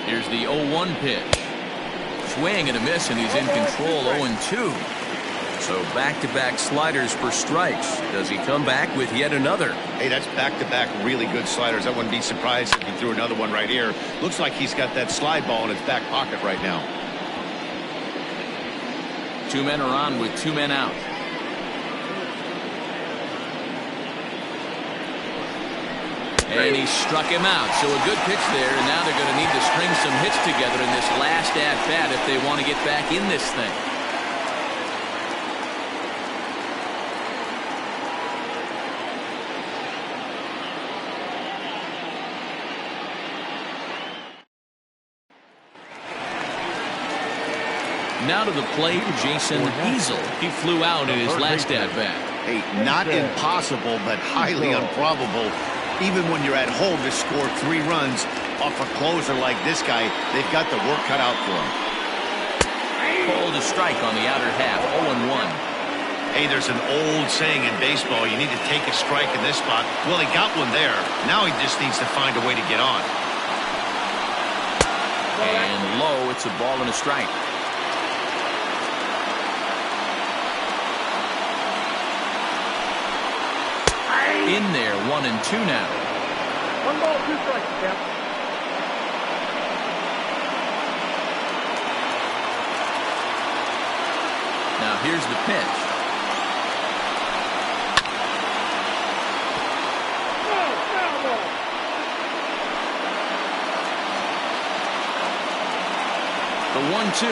Here's the 0-1 pitch. Swing and a miss, and he's in control. 0-2. So back-to-back sliders for strikes. Does he come back with yet another? Hey, that's back-to-back really good sliders. I wouldn't be surprised if he threw another one right here. Looks like he's got that slide ball in his back pocket right now. 2 men are on with 2 men out. And he struck him out. So a good pitch there, and now they're going to need to string some hits together in this last at-bat if they want to get back in this thing. Now to the plate, Jason Easel. He flew out in his last at-bat. Hey, not impossible, but highly improbable. Even when you're at home to score 3 runs off a closer like this guy, they've got the work cut out for him. Called a strike on the outer half, 0-1. Hey, there's an old saying in baseball, you need to take a strike in this spot. Well, he got one there. Now he just needs to find a way to get on. And low, it's a ball and a strike. In there, 1-2 now. 1 ball, 2 strikes, Jeff. Now here's the pitch. The 1-2.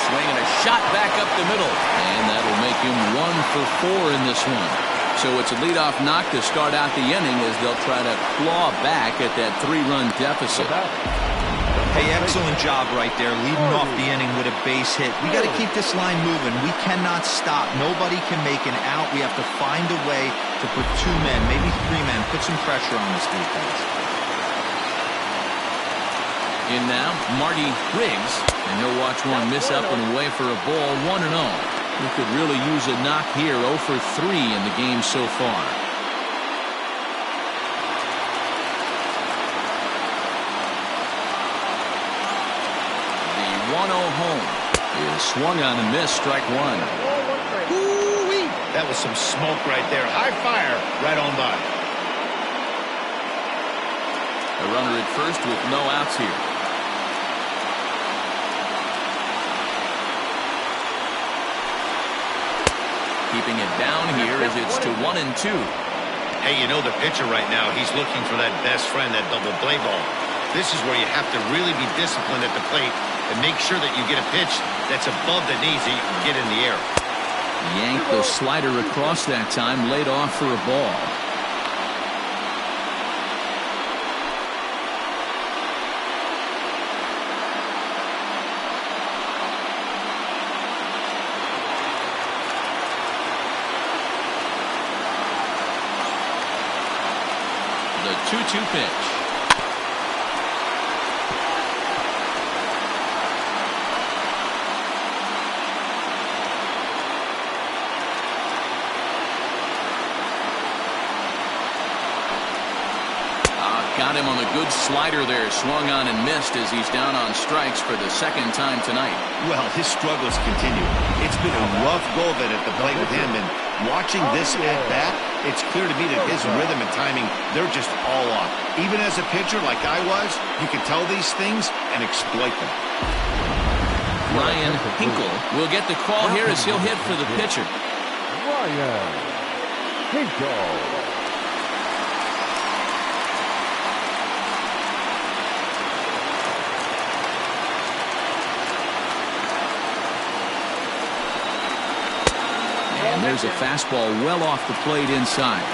Swinging a shot back up the middle. And that'll make him 1 for 4 in this one. So it's a leadoff knock to start out the inning as they'll try to claw back at that 3-run deficit. Hey, excellent job right there, leading off the inning with a base hit. We got to keep this line moving. We cannot stop. Nobody can make an out. We have to find a way to put 2 men, maybe 3 men, put some pressure on this defense. In now, Marty Riggs, and he'll watch one miss up and away for a ball, 1-0. He could really use a knock here, 0 for 3 in the game so far. The 1-0 home is swung on and missed, strike 1. Ooh-wee. That was some smoke right there. High fire right on by. A runner at first with no outs here. Keeping it down here as it's to 1-2. Hey, you know the pitcher right now, he's looking for that best friend, that double play ball. This is where you have to really be disciplined at the plate and make sure that you get a pitch that's above the knees that you can get in the air. Yanked the slider across that time, laid off for a ball. The 2-2 pitch. Got him on a good slider there. Swung on and missed as he's down on strikes for the 2nd time tonight. Well, his struggles continue. It's been a rough go of it at the plate with him, and watching this at-bat, it's clear to me that his rhythm and timing, they're just all off. Even as a pitcher like I was, you can tell these things and exploit them. Ryan Hinkle will get the call here as he'll hit for the pitcher. Ryan Hinkle. And there's a fastball well off the plate inside.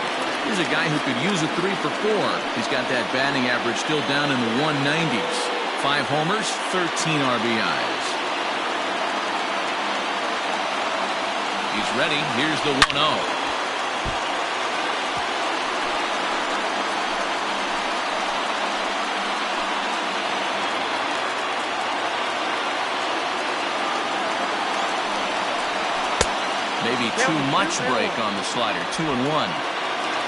Here's a guy who could use a 3 for 4. He's got that batting average still down in the 190s. 5 homers, 13 RBIs. He's ready. Here's the 1-0. Maybe too much break on the slider. 2-1.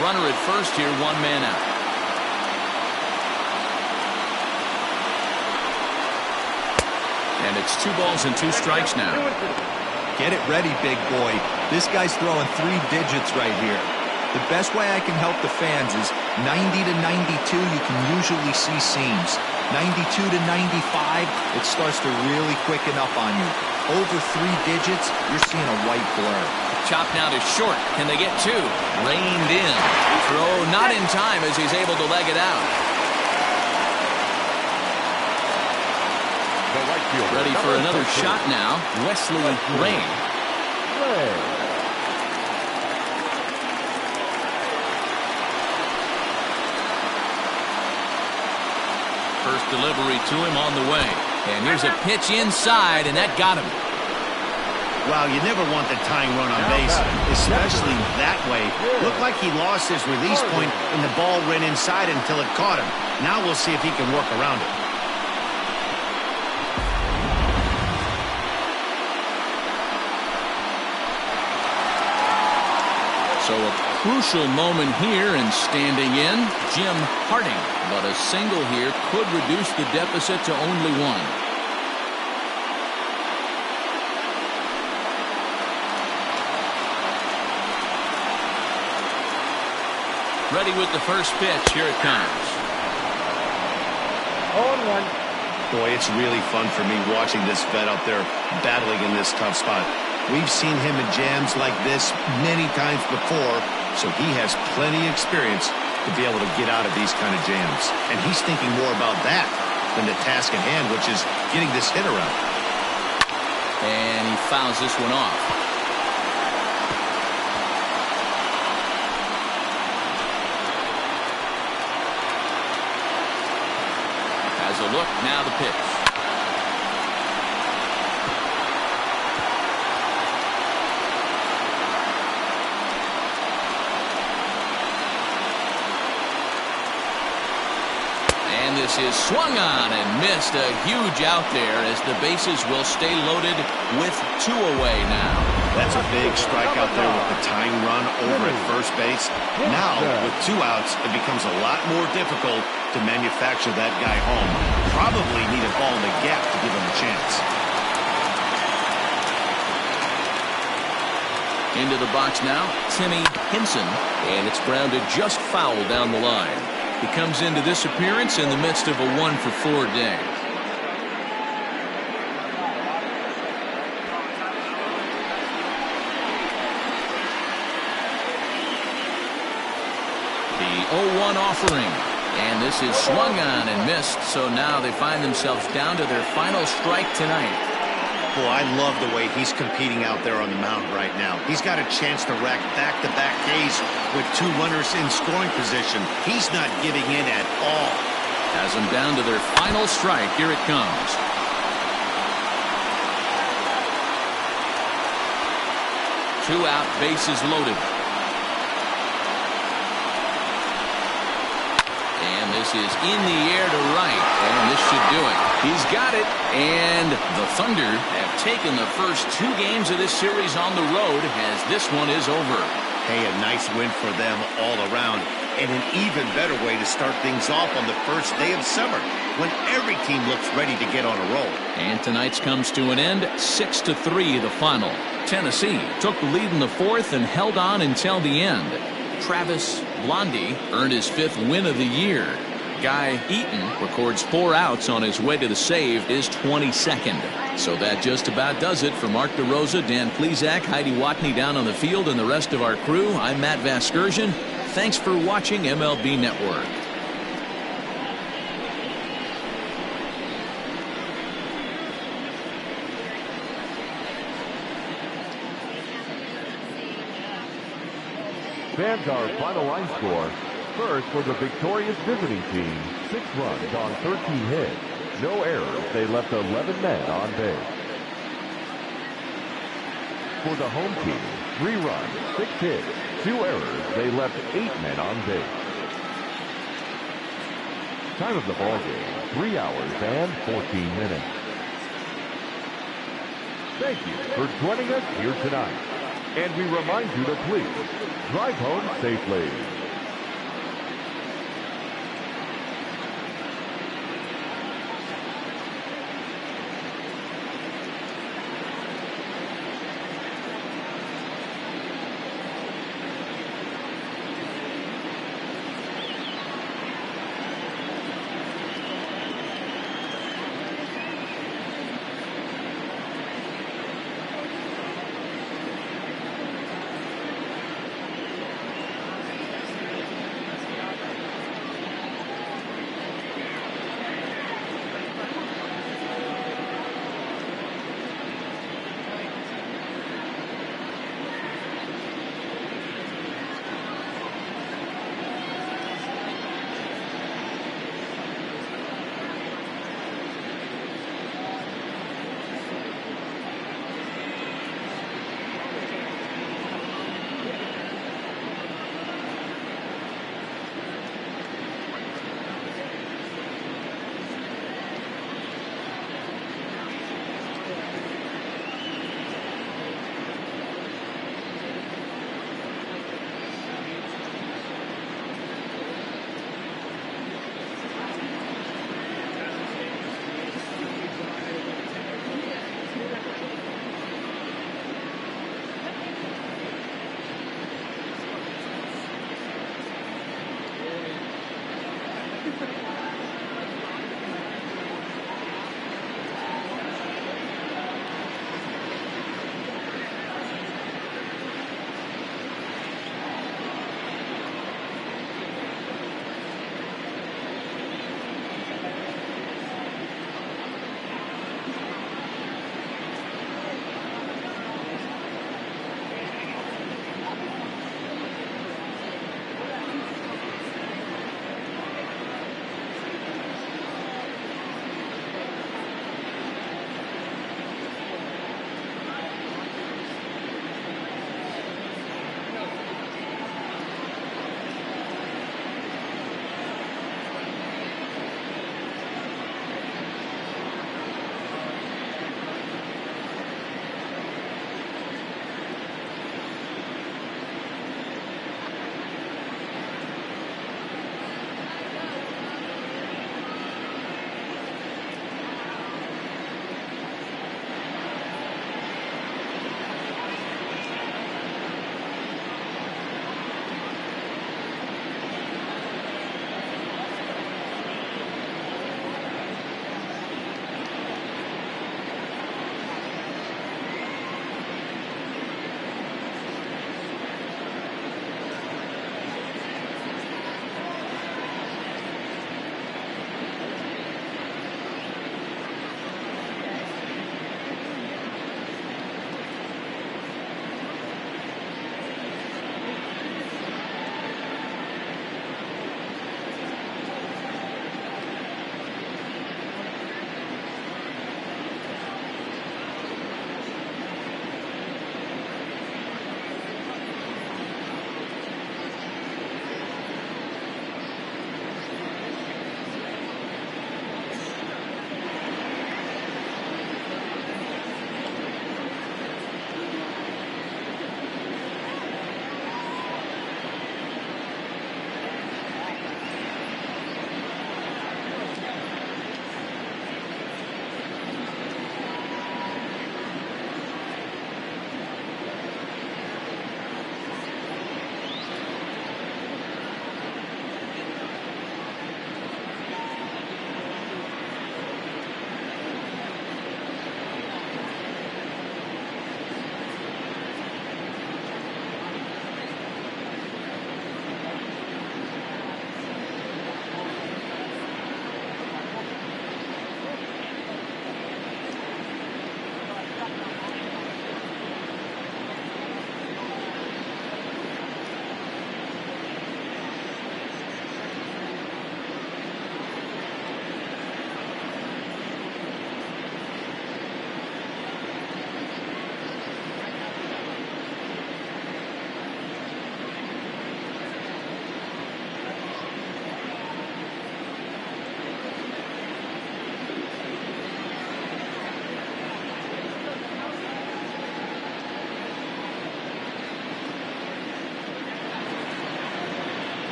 Runner at first here, 1 man out. And it's 2 balls and 2 strikes now. Get it ready, big boy. This guy's throwing 3 digits right here. The best way I can help the fans is 90 to 92, you can usually see seams. 92 to 95, it starts to really quicken up on you. Over 3 digits, you're seeing a white blur. Chop now to short. Can they get 2? Reined in. Throw not in time as he's able to leg it out. Ready for another shot now. Wesley Rain. First delivery to him on the way. And here's a pitch inside, and that got him. Wow, you never want the tying run on base, especially that way. Looked like he lost his release point, and the ball ran inside until it caught him. Now we'll see if he can work around it. So a crucial moment here, and standing in, Jim Harding. But a single here could reduce the deficit to only 1. Ready with the first pitch. Here it comes. 0-1. Boy, it's really fun for me watching this vet out there battling in this tough spot. We've seen him in jams like this many times before, so he has plenty of experience to be able to get out of these kind of jams. And he's thinking more about that than the task at hand, which is getting this hitter out. And he fouls this one off. Has a look, now the pitch. And this is swung on and missed. A huge out there as the bases will stay loaded with 2 away now. That's a big strike out there with the tying run over at first base. Now, with 2 outs, it becomes a lot more difficult to manufacture that guy home. Probably need a ball in the gap to give him a chance. Into the box now, Timmy Henson, and it's grounded just foul down the line. He comes into this appearance in the midst of a 1-for-4 day. The 0-1 offering, and this is swung on and missed, so now they find themselves down to their final strike tonight. Boy, I love the way he's competing out there on the mound right now. He's got a chance to rack back-to-back Ks with 2 runners in scoring position. He's not giving in at all. Has them down to their final strike. Here it comes. Two out, bases loaded. And this is in the air to right, and this should do it. He's got it, and the Thunder have taken the first 2 games of this series on the road as this one is over. Hey, a nice win for them all around, and an even better way to start things off on the first day of summer when every team looks ready to get on a roll. And tonight's comes to an end, 6-3 the final. Tennessee took the lead in the 4th and held on until the end. Travis Blondie earned his 5th win of the year. Guy Eaton records 4 outs on his way to the save, his 22nd. So that just about does it for Mark DeRosa, Dan Plesac, Heidi Watney down on the field, and the rest of our crew. I'm Matt Vasgersian. Thanks for watching MLB Network. Fans, our final line score. First, for the victorious visiting team, 6 runs on 13 hits. No errors. They left 11 men on base. For the home team, 3 runs, 6 hits, 2 errors. They left 8 men on base. Time of the ball game, 3 hours and 14 minutes. Thank you for joining us here tonight. And we remind you to please drive home safely.